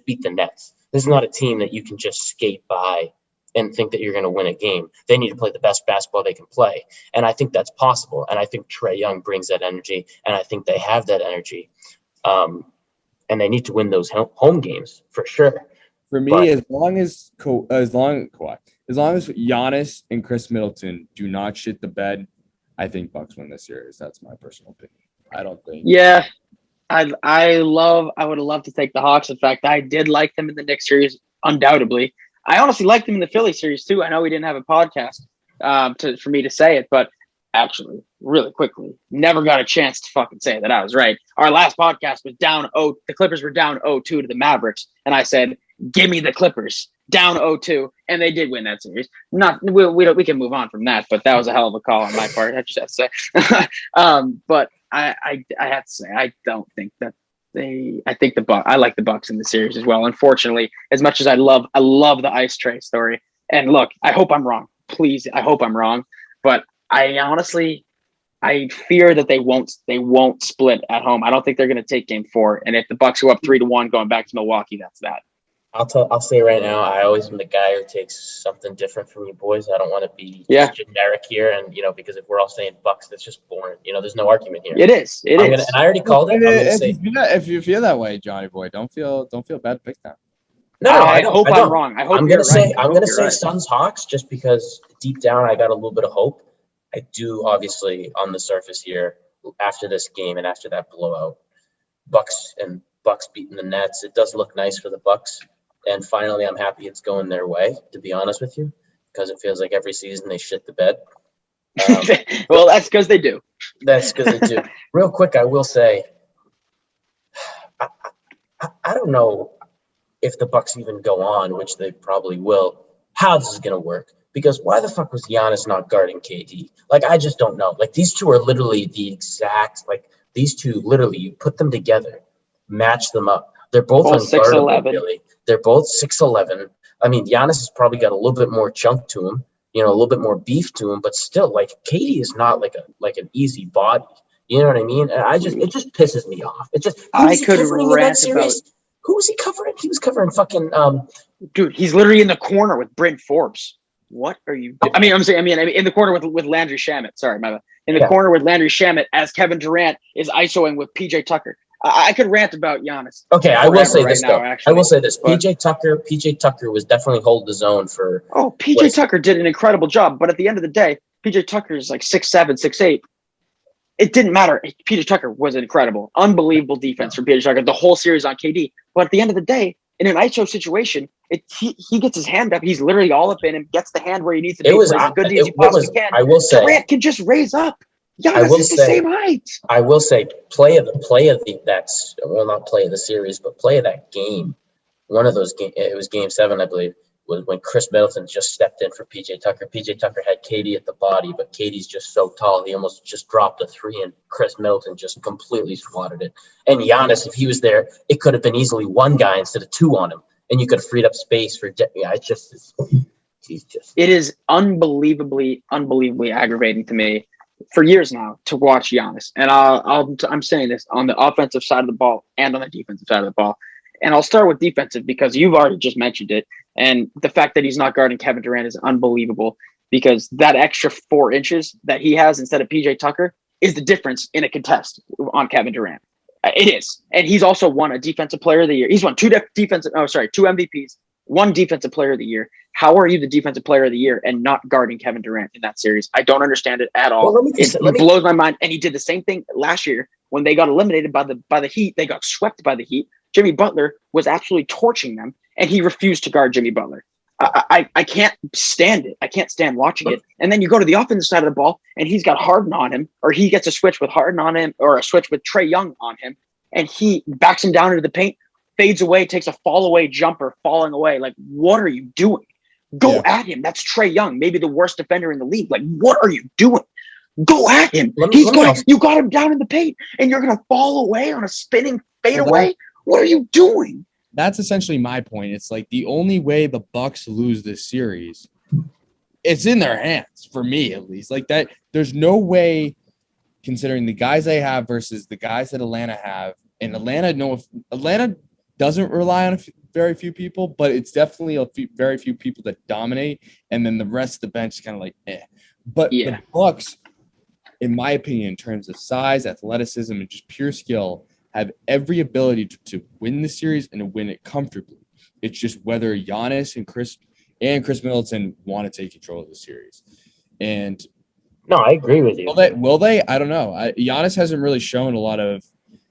beat the Nets. This is not a team that you can just skate by and think that you're going to win a game. They need to play the best basketball they can play. And I think that's possible. And I think Trae Young brings that energy. And I think they have that energy. And they need to win those home games for sure. For me, But- as long as Giannis and Chris Middleton do not shit the bed, I think Bucks win this series. That's my personal opinion. I don't think. Yeah, I would have loved to take the Hawks. In fact, I did like them in the Knicks series, undoubtedly. I honestly liked them in the Philly series too. I know we didn't have a podcast for me to say it, but actually, really quickly, never got a chance to fucking say that I was right. Our last podcast was the Clippers were down 0-2 to the Mavericks, and I said, "Give me the Clippers." Down 0-2, and they did win that series. We can move on from that, but that was a hell of a call on my part. I just have to say. But I have to say I don't think that I like the Bucks in the series as well. Unfortunately, as much as I love the Ice Trae story, and look, I hope I'm wrong. Please, I hope I'm wrong. But I honestly, I fear that they won't split at home. I don't think they're going to take Game 4. And if the Bucks go up 3-1 going back to Milwaukee, that's that. I'll say right now, I always am the guy who takes something different from you boys. I don't want to be just generic here, and because if we're all saying Bucks, that's just boring. There's no argument here. It is. It is. And I already called it. I'm gonna say, If you feel that way, Johnny boy, don't feel bad. Pick them. no, I don't. hope I I'm don't. wrong. I hope I'm you're gonna say right. I I'm hope gonna you're say right. Suns Hawks just because deep down I got a little bit of hope. I do obviously on the surface here after this game and after that blowout, Bucks beating the Nets. It does look nice for the Bucks. And finally, I'm happy it's going their way, to be honest with you, because it feels like every season they shit the bed. Well, that's because they do. That's because they do. Real quick, I will say, I don't know if the Bucks even go on, which they probably will, how this is going to work. Because why the fuck was Giannis not guarding KD? I just don't know. These two are literally the exact, these two, literally, you put them together, match them up. They're both unguardable, really. They're both 6'11". I mean, Giannis has probably got a little bit more chunk to him, a little bit more beef to him, but still, KD is not like an easy body. You know what I mean? And it just pisses me off. It just I could rant about. Who was he covering? He was covering fucking Dude, he's literally in the corner with Bryn Forbes. What are you doing? I mean, in the corner with Landry Shamet. Sorry, my bad. In the corner with Landry Shamet as Kevin Durant is ISOing with PJ Tucker. I could rant about Giannis. Okay, I will say right this now, though. actually, I will say this. but- PJ Tucker was definitely holding his own for. Oh, PJ Tucker did an incredible job, but at the end of the day, PJ Tucker is like 6'7", 6'8". It didn't matter. PJ Tucker was incredible, unbelievable defense from PJ Tucker the whole series on KD. But at the end of the day, in an ISO situation, he gets his hand up. He's literally all up in him, gets the hand where he needs to be. It was as good as he possibly can. I will say. Durant can just raise up. Giannis is the same height. I will say, play of the series, but play of that game. One of those games, it was Game 7, I believe, was when Chris Middleton just stepped in for PJ Tucker. PJ Tucker had KD at the body, but KD's just so tall, he almost just dropped a 3, and Chris Middleton just completely swatted it. And Giannis, if he was there, it could have been easily one guy instead of 2 on him, and you could have freed up space for. It is unbelievably aggravating to me for years now to watch Giannis, and I'm saying this on the offensive side of the ball and on the defensive side of the ball. And I'll start with defensive because you've already just mentioned it, and the fact that he's not guarding Kevin Durant is unbelievable because that extra 4 inches that he has instead of PJ Tucker is the difference in a contest on Kevin Durant. It is, and he's also won a Defensive Player of the Year. He's won two MVPs, 1 Defensive Player of the Year. How are you the Defensive Player of the Year and not guarding Kevin Durant in that series? I don't understand it at all. Well, It blows my mind. And he did the same thing last year when they got eliminated by the Heat. They got swept by the Heat. Jimmy Butler was absolutely torching them, and he refused to guard Jimmy Butler. I can't stand it. I can't stand watching it. And then you go to the offensive side of the ball, and he's got Harden on him, or he gets a switch with Harden on him, or a switch with Trae Young on him, and he backs him down into the paint, fades away, takes a fall away jumper, falling away. Like, what are you doing? Go at him. That's Trae Young, maybe the worst defender in the league. Like, what are you doing? Go at him. You got him down in the paint, and you're gonna fall away on a spinning fadeaway. What are you doing? That's essentially my point. It's like the only way the Bucks lose this series, it's in their hands, for me at least. Like that, there's no way, considering the guys they have versus the guys that Atlanta have. And Atlanta doesn't rely on very few people, but it's definitely very few people that dominate, and then the rest of the bench is kind of like But the Bucks, in my opinion, in terms of size, athleticism, and just pure skill, have every ability to win the series and to win it comfortably. It's just whether Giannis and Chris Middleton want to take control of the series. And no, I agree with you. Will they? I don't know. Giannis hasn't really shown a lot of.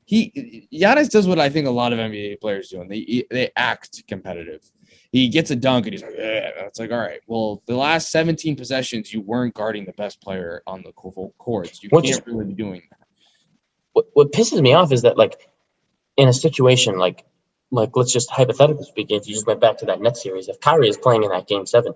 Giannis does what I think a lot of NBA players do, and they act competitive. He gets a dunk and he's like, it's like, all right, well, the last 17 possessions you weren't guarding the best player on the courts. You can't really be doing that. What pisses me off is that, like, in a situation like let's just hypothetically speaking, if you just went back to that Nets series, if Kyrie is playing in that Game 7,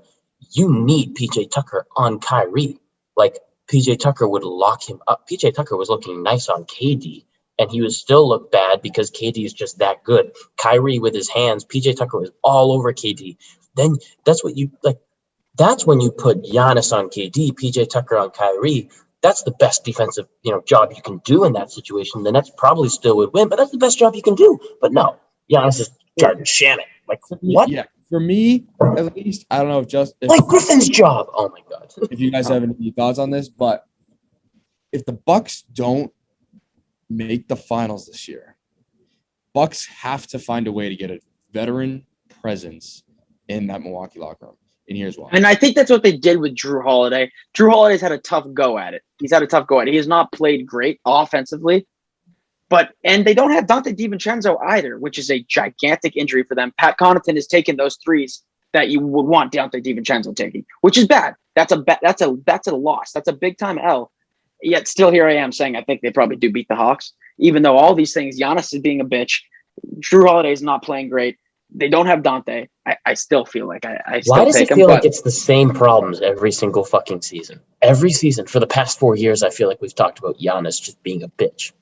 you need PJ Tucker on Kyrie. Like, PJ Tucker would lock him up. PJ Tucker was looking nice on KD, and he would still look bad because KD is just that good. Kyrie with his hands, PJ Tucker was all over KD. Then that's when you put Giannis on KD, PJ Tucker on Kyrie. That's the best defensive, job you can do in that situation. The Nets probably still would win, but that's the best job you can do. But no, Giannis is guarding Shannon. Like, what? Yeah, for me, at least, I don't know like Griffin's job. Oh my God. If you guys have any thoughts on this, but if the Bucks don't make the finals this year, Bucks have to find a way to get a veteran presence in that Milwaukee locker room. And here's why. And I think that's what they did with Drew Holiday. Drew Holiday's had a tough go at it. He has not played great offensively. And they don't have Dante DiVincenzo either, which is a gigantic injury for them. Pat Connaughton has taken those threes that you would want Dante DiVincenzo taking, which is bad. That's a loss. That's a big time L. Yet still here I am saying I think they probably do beat the Hawks, even though all these things, Giannis is being a bitch. Drew Holiday is not playing great. They don't have Dante. I still feel like I still Why does take it feel like it's the same problems every single fucking season? Every season for the past 4 years, I feel like we've talked about Giannis just being a bitch.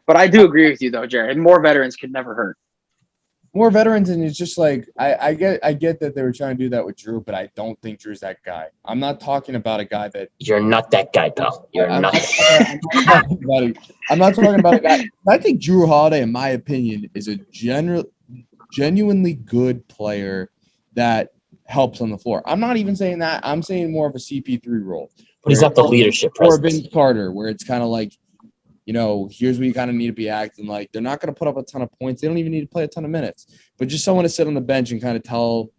But I do agree with you though, Jared. More veterans could never hurt. More veterans, and it's just like I get that they were trying to do that with Drew, but I don't think Drew's that guy. I'm not talking about a guy that you're not that guy, pal. I'm not talking about a guy. I think Drew Holiday, in my opinion, is a genuinely good player that helps on the floor. I'm not even saying that. I'm saying more of a CP3 role. But he's not the leadership presence. Or Vince Carter, where it's kind of like, here's where you kind of need to be acting like. They're not going to put up a ton of points. They don't even need to play a ton of minutes. But just someone to sit on the bench and kind of tell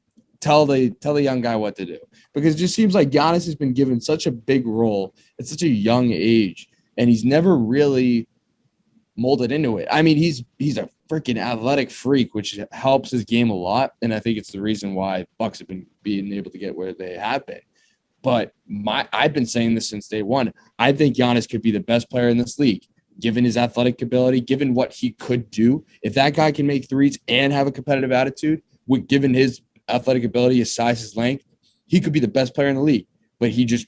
the young guy what to do. Because it just seems like Giannis has been given such a big role at such a young age, and he's never really molded into it. I mean, he's a freaking athletic freak, which helps his game a lot, and I think it's the reason why Bucks have been being able to get where they have been. But I've been saying this since day one. I think Giannis could be the best player in this league, given his athletic ability, given what he could do. If that guy can make threes and have a competitive attitude, given his athletic ability, his size, his length, he could be the best player in the league. But he just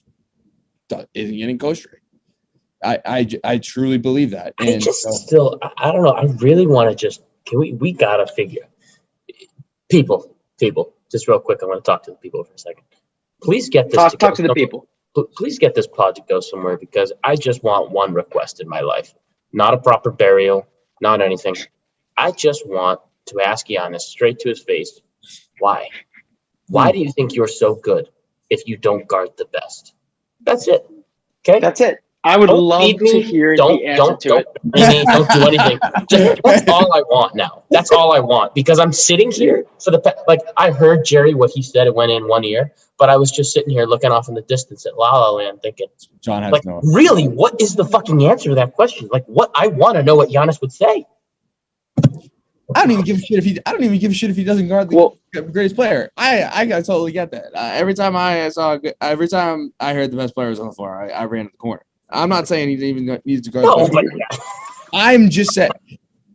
isn't getting coach rate. I truly believe that. I don't know. I really want to we got to figure. People, just real quick, I want to talk to the people for a second. Please get this Talk to the people. please get this pod to go somewhere because I just want one request in my life. Not a proper burial, not anything. I just want to ask Giannis straight to his face, why? Why do you think you're so good if you don't guard the best? That's it. Okay? That's it. I would Don't love feed me. to hear the answer to it. Don't do anything. That's all I want now. That's all I want because I'm sitting here for I heard Jerry what he said. It went in one ear, but I was just sitting here looking off in the distance at La La Land, thinking, John has like, no. really, what is the fucking answer to that question? Like, what I want to know what Giannis would say. I don't even give a shit if he doesn't guard the greatest player. I totally get that. Every time I heard the best player was on the floor, I ran to the corner. I'm not saying he even needs to guard. No, but I'm just saying.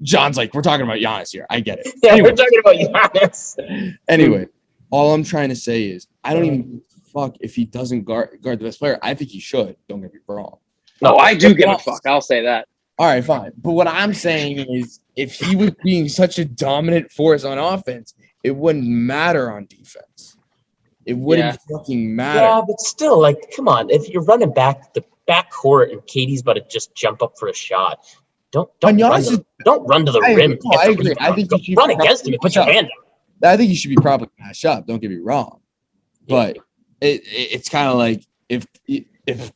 John's like, we're talking about Giannis here. I get it. Yeah, we're talking about Giannis. Anyway, all I'm trying to say is I don't even fuck if he doesn't guard the best player. I think he should. Don't get me wrong. No, I do give a fuck. I'll say that. All right, fine. But what I'm saying is if he was being such a dominant force on offense, it wouldn't matter on defense. It wouldn't fucking matter. Yeah, but still, like, come on. If you're running back the backcourt and Katie's about to just jump up for a shot, don't run to the rim. I agree. I think you should run against him and put your hand up. I think he should be probably matched up. Don't get me wrong, but it's kind of like if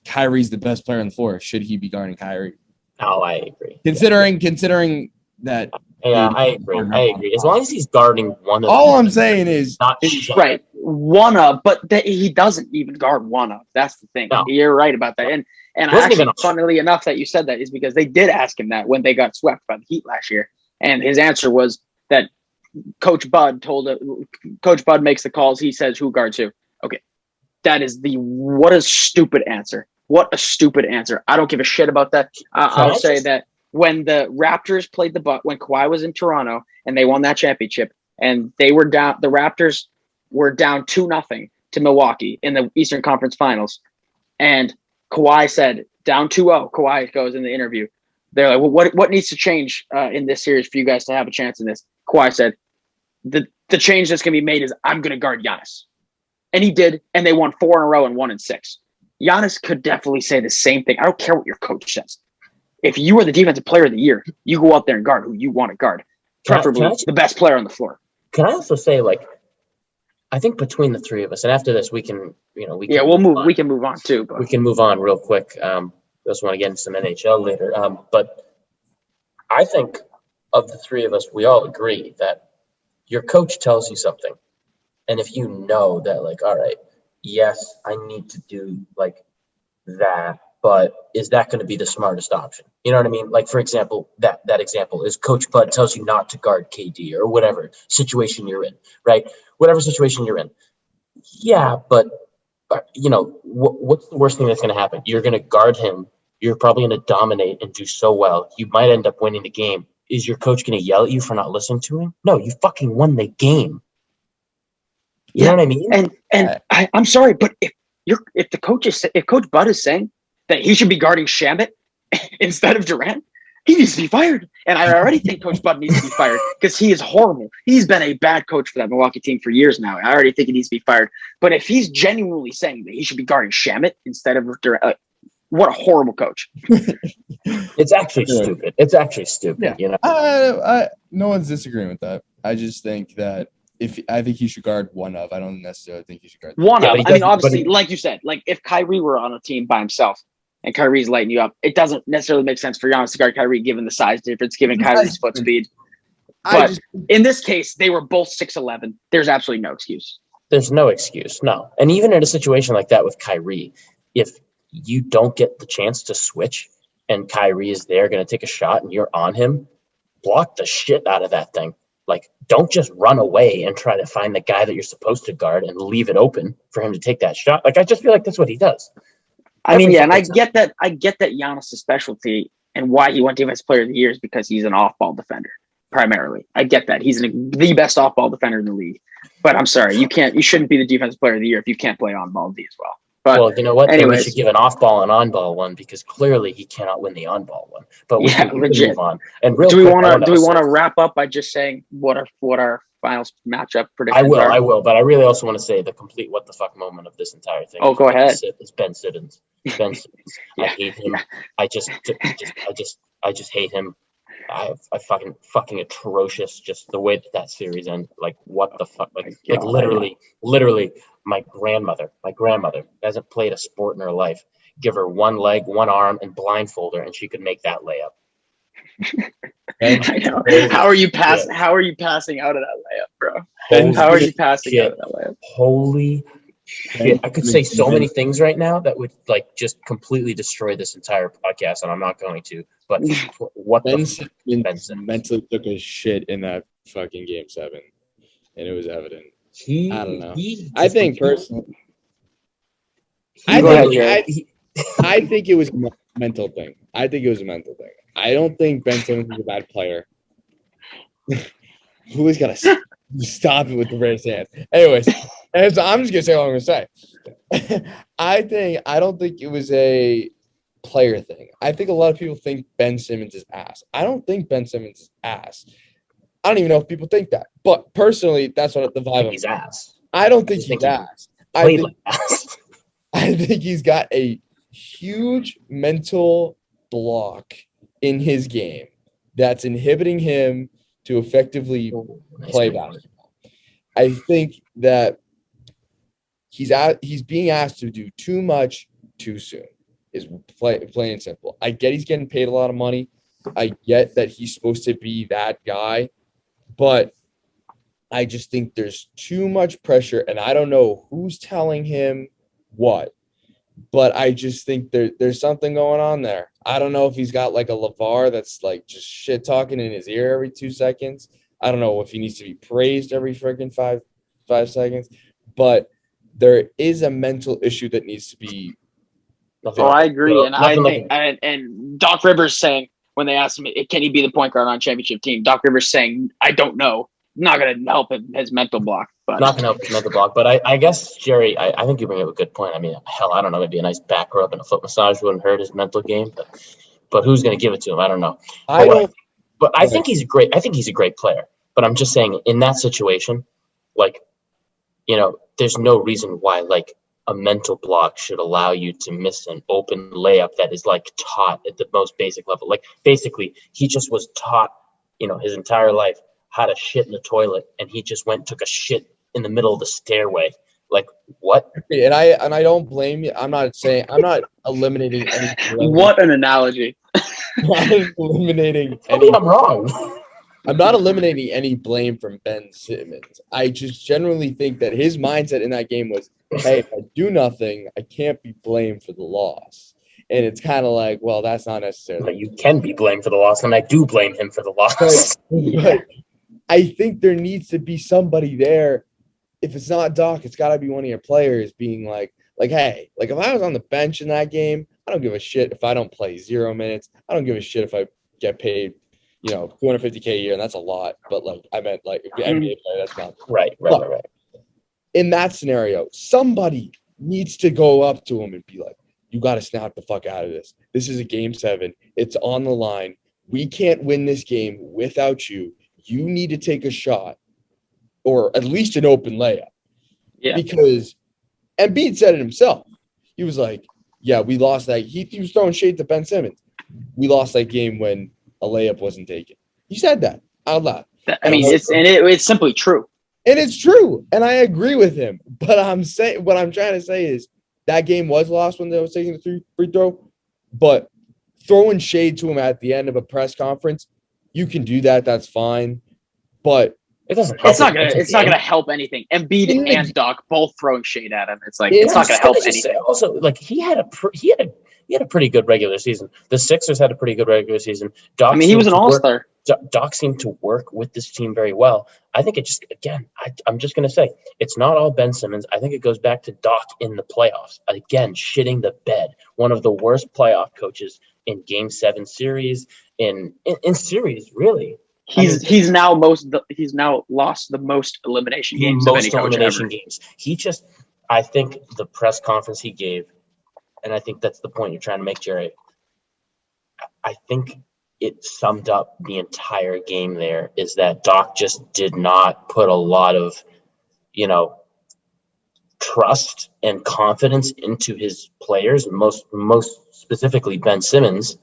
Kyrie's the best player on the floor, should he be guarding Kyrie? Oh, I agree. Considering that. Yeah, I agree. As long as he's guarding one of all I'm saying is not right. One of, but he doesn't even guard one of. That's the thing. No. You're right about that. And actually, funnily enough, that you said that is because they did ask him that when they got swept by the Heat last year, and his answer was that Coach Bud makes the calls. He says who guards who. Okay, that is what a stupid answer. What a stupid answer. I don't give a shit about that. I'll say that when the Raptors played when Kawhi was in Toronto and they won that championship and they were down, the Raptors were down 2-0 to Milwaukee in the Eastern Conference Finals. And Kawhi said, down 2-0, Kawhi goes in the interview. They're like, well, what needs to change in this series for you guys to have a chance in this? Kawhi said, the change that's going to be made is I'm going to guard Giannis. And he did, and they won 4 in a row and 1 in 6. Giannis could definitely say the same thing. I don't care what your coach says. If you are the defensive player of the year, you go out there and guard who you want to guard, preferably the best player on the floor. Can I also say, I think between the three of us, and after this, we can move. We can move on too. But. We can move on real quick. We also want to get into some NHL later. But I think of the three of us, we all agree that your coach tells you something, and if you know that, all right, yes, I need to do that, but is that going to be the smartest option? You know what I mean? For example, that example is Coach Bud tells you not to guard KD or whatever situation you're in, right? Whatever situation you're in. Yeah, but, what's the worst thing that's going to happen? You're going to guard him. You're probably going to dominate and do so well. You might end up winning the game. Is your coach going to yell at you for not listening to him? No, you fucking won the game. You know what I mean? And I'm sorry, but if Coach Bud is saying that he should be guarding Shamet instead of Durant, he needs to be fired. And I already think Coach Bud needs to be fired because he is horrible. He's been a bad coach for that Milwaukee team for years now. I already think he needs to be fired. But if he's genuinely saying that he should be guarding Shamet instead of Durant, what a horrible coach. It's actually stupid. It's actually stupid. Yeah. No one's disagreeing with that. I just think that I think he should guard one of. I don't necessarily think he should guard one of. I mean, obviously, like you said, if Kyrie were on a team by himself and Kyrie's lighting you up, it doesn't necessarily make sense for Giannis to guard Kyrie given the size difference, given Kyrie's foot speed. But in this case, they were both 6'11". There's absolutely no excuse. There's no excuse, no. And even in a situation like that with Kyrie, if you don't get the chance to switch and Kyrie is there going to take a shot and you're on him, block the shit out of that thing. Don't just run away and try to find the guy that you're supposed to guard and leave it open for him to take that shot. I just feel like that's what he does. I mean, yeah, and I get that Giannis' specialty and why he won Defensive Player of the Year is because he's an off-ball defender, primarily. I get that. He's the best off-ball defender in the league. But I'm sorry, you shouldn't be the Defensive Player of the Year if you can't play on-ball D as well. But you know what? Anyways, we should give an off-ball and on-ball one because clearly he cannot win the on-ball one. But we can move on. And do we want to wrap up by just saying what our finals matchup I predictions will, are. I will, but I really also want to say the complete what the fuck moment of this entire thing. Oh, go ahead. Is Ben Simmons. Ben Simmons. I Yeah. hate him. I just hate him. I fucking atrocious. Just the way that series ended. Like what the fuck? Like God. literally, my grandmother hasn't played a sport in her life. Give her one leg, one arm, and blindfold her, and she could make that layup. I know. How are you passing out of that layup, bro? How are you passing out of that layup? Holy shit. I could say so many things right now that would like just completely destroy this entire podcast, and I'm not going to. But what Ben the Simmons mentally took a shit in that fucking game 7, and it was evident. I don't know. I think personally, I think it was a mental thing. I think it was a mental thing. I don't think Ben Simmons is a bad player. Who's got to stop it with the raised hands? Anyways, I'm just gonna say what I'm gonna say. I don't think it was a player thing. I think a lot of people think Ben Simmons is ass. I don't think Ben Simmons is ass. I don't even know if people think that. But personally, that's what the vibe. He's ass. I don't think he's ass. I think he's got a huge mental block in his game that's inhibiting him to effectively play basketball. I think that he's being asked to do too much too soon. Is plain and simple. I get he's getting paid a lot of money. I get that he's supposed to be that guy, but I just think there's too much pressure, and I don't know who's telling him what, but I just think there's something going on there. I don't know if he's got like a LeVar that's like just shit talking in his ear every 2 seconds. I don't know if he needs to be praised every freaking five seconds, but there is a mental issue that needs to be. Oh, I agree, and I think and Doc Rivers saying when they asked him, can he be the point guard on a championship team? Doc Rivers saying, I don't know. Not going to help his mental block. But not going to help his mental block. But I guess, Jerry, I think you bring up a good point. I mean, hell, I don't know. Maybe a nice back rub and a foot massage wouldn't hurt his mental game. But who's going to give it to him? I don't know. But I think he's great. I think he's a great player. But I'm just saying, in that situation, like, there's no reason why, like, a mental block should allow you to miss an open layup that is, like, taught at the most basic level. Like, basically, he just was taught, his entire life how to shit in the toilet, and he just went and took a shit in the middle of the stairway. Like, what? And I don't blame you. I'm not eliminating any. What an analogy. I'm not eliminating any. I'm wrong. I'm not eliminating any blame from Ben Simmons. I just generally think that his mindset in that game was, hey, if I do nothing, I can't be blamed for the loss. And it's kind of like, well, that's not necessarily. But you can be blamed for the loss, and I do blame him for the loss. But I think there needs to be somebody there. If it's not Doc, it's got to be one of your players being like, hey, like if I was on the bench in that game, I don't give a shit if I don't play 0 minutes. I don't give a shit if I get paid, $250K a year, and that's a lot. But like I meant like NBA player, that's not right. In that scenario, somebody needs to go up to him and be like, you got to snap the fuck out of this. This is a game 7. It's on the line. We can't win this game without you. You need to take a shot or at least an open layup. Yeah. Because Embiid said it himself. He was like, yeah, we lost that. He was throwing shade to Ben Simmons. We lost that game when a layup wasn't taken. He said that out loud. It's simply true. And it's true. And I agree with him. But what I'm trying to say is that game was lost when they was taking the free throw. But throwing shade to him at the end of a press conference, you can do that. That's fine. But it doesn't help. It's not gonna help anything. Embiid and Doc both throwing shade at him. It's like it's not gonna help anything. Also, like he had a pretty good regular season. The Sixers had a pretty good regular season. He was an all-star. Doc seemed to work with this team very well. I think I'm just going to say, it's not all Ben Simmons. I think it goes back to Doc in the playoffs. Again, shitting the bed. One of the worst playoff coaches in Game 7 series, in series, really. He's now lost the most elimination games of any coach ever. I think the press conference he gave, and I think that's the point you're trying to make, Jerry. I think it summed up the entire game there is that Doc just did not put a lot of, trust and confidence into his players, most specifically Ben Simmons.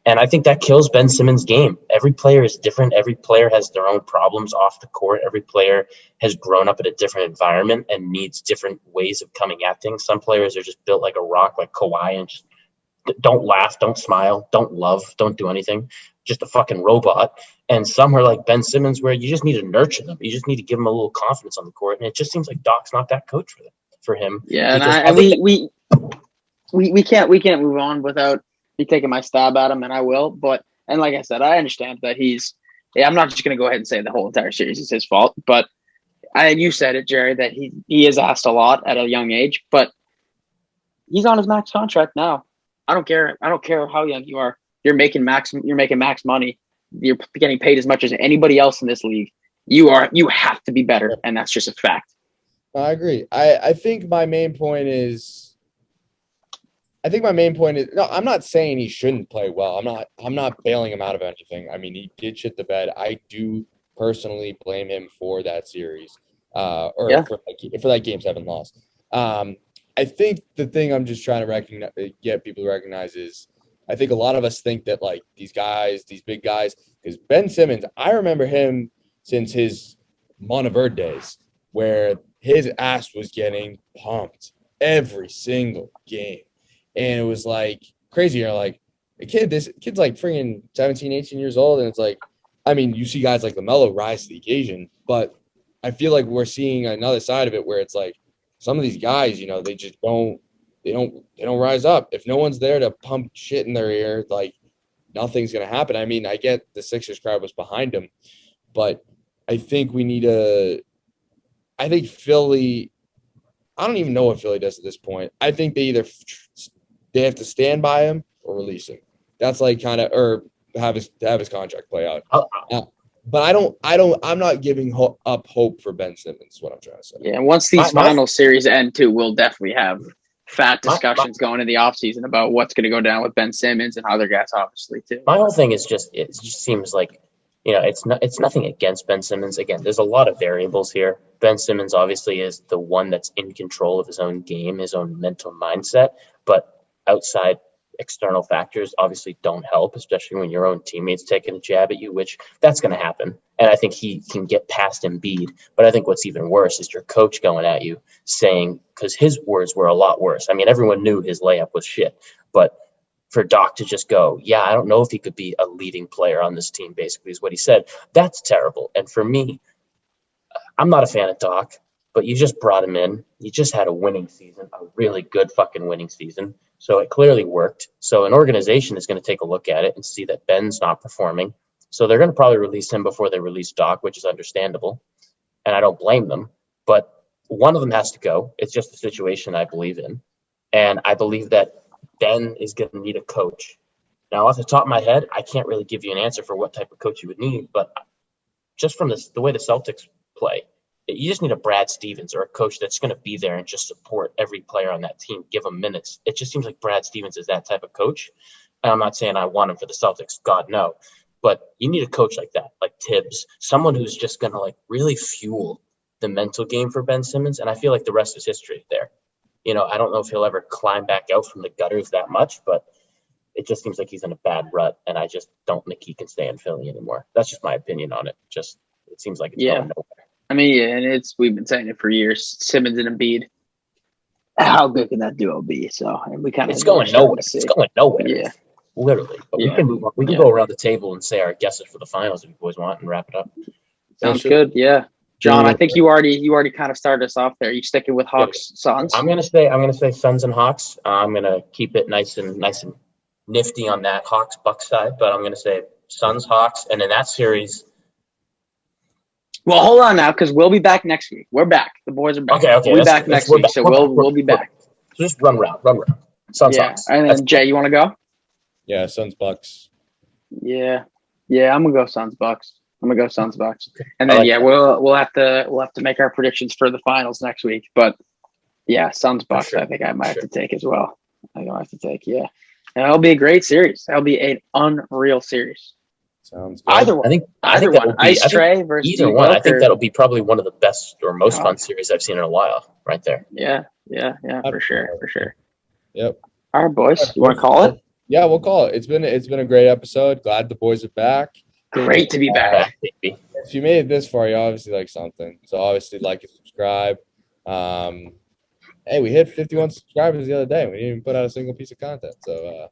And I think that kills Ben Simmons' game. Every player is different. Every player has their own problems off the court. Every player has grown up in a different environment and needs different ways of coming at things. Some players are just built like a rock, like Kawhi, and just don't laugh, don't smile, don't love, don't do anything. Just a fucking robot. And some are like Ben Simmons, where you just need to nurture them. You just need to give them a little confidence on the court. And it just seems like Doc's not that coach for him. Yeah, and we can't move on without me taking my stab at him, and I will. But and like I said, I understand that I'm not just going to go ahead and say the whole entire series is his fault. But you said it, Jerry, that he is asked a lot at a young age, but he's on his max contract now. I don't care how young you are. You're making max money. You're getting paid as much as anybody else in this league. You have to be better, and that's just a fact. I agree. I think my main point is no, I'm not saying he shouldn't play well. I'm not bailing him out of anything. I mean, he did shit the bed. I do personally blame him for that series. For that Game 7 loss. I think the thing I'm just trying to get people to recognize is I think a lot of us think that like these big guys, because Ben Simmons, I remember him since his Monteverde days where his ass was getting pumped every single game. And it was like crazy. You're like, this kid's like freaking 17, 18 years old. And it's like, I mean, you see guys like LaMelo rise to the occasion, but I feel like we're seeing another side of it where it's like some of these guys, they just don't rise up. If no one's there to pump shit in their ear, like nothing's going to happen. I mean, I get the Sixers crowd was behind him, but I think Philly, I don't even know what Philly does at this point. I think they have to stand by him or release him. That's like kind of, or have his contract play out. But I'm not giving up hope for Ben Simmons is what I'm trying to say. Yeah, and once these final series end too, we'll definitely have fat discussions going in the offseason about what's going to go down with Ben Simmons and other guys, obviously, too. My whole thing is it just seems like, it's nothing against Ben Simmons. Again, there's a lot of variables here. Ben Simmons obviously is the one that's in control of his own game, his own mental mindset, but outside external factors obviously don't help, especially when your own teammates taking a jab at you, which that's going to happen. And I think he can get past Embiid. But I think what's even worse is your coach going at you saying, because his words were a lot worse. I mean, everyone knew his layup was shit, but for Doc to just go, yeah, I don't know if he could be a leading player on this team, basically is what he said. That's terrible. And for me, I'm not a fan of Doc, but you just brought him in. You just had a winning season, a really good fucking winning season. So it clearly worked. So an organization is going to take a look at it and see that Ben's not performing. So they're going to probably release him before they release Doc, which is understandable. And I don't blame them. But one of them has to go. It's just a situation I believe in. And I believe that Ben is going to need a coach. Now, off the top of my head, I can't really give you an answer for what type of coach you would need. But just from the way the Celtics play, you just need a Brad Stevens or a coach that's going to be there and just support every player on that team, give them minutes. It just seems like Brad Stevens is that type of coach. And I'm not saying I want him for the Celtics, God no. But you need a coach like that, like Tibbs, someone who's just going to like really fuel the mental game for Ben Simmons. And I feel like the rest is history there. I don't know if he'll ever climb back out from the gutters that much, but it just seems like he's in a bad rut. And I just don't think he can stay in Philly anymore. That's just my opinion on it. It seems like it's going nowhere. I mean, and we've been saying it for years. Simmons and Embiid. How good can that duo be? So, and we kind of it's going nowhere. It's going nowhere. Yeah, literally. But we can move on. We can go around the table and say our guesses for the finals if you boys want and wrap it up. Sounds good. Yeah, John. I think you already kind of started us off there. You sticking with Hawks, Suns? I'm gonna say Suns and Hawks. I'm gonna keep it nice and nifty on that Hawks Bucks side, but I'm gonna say Suns Hawks, and in that series. Well, hold on now, because we'll be back next week. We're back. The boys are back. Okay. We'll be back next week, so we'll be back. So just run around. Suns Hawks. And then Jay, you want to go? Yeah, Suns Bucks. Yeah, I'm gonna go Suns Bucks. And then we'll have to make our predictions for the finals next week. But yeah, Suns Bucks. Sure. I think I might have to take as well. I don't have to take. Yeah, and it'll be a great series. That'll be an unreal series. Sounds good. Either one. I think Either that one. would be Ice Trey versus either D one. I Book think or- that'll be probably one of the best or most Oh. fun series I've seen in a while, right there. Yeah, for sure. Yep. All right, boys. You want to call it? Yeah, we'll call it. It's been a great episode. Glad the boys are back. Great to be back. Baby. If you made it this far, you obviously like something. So obviously like and subscribe. Hey, we hit 51 subscribers the other day. We didn't even put out a single piece of content. So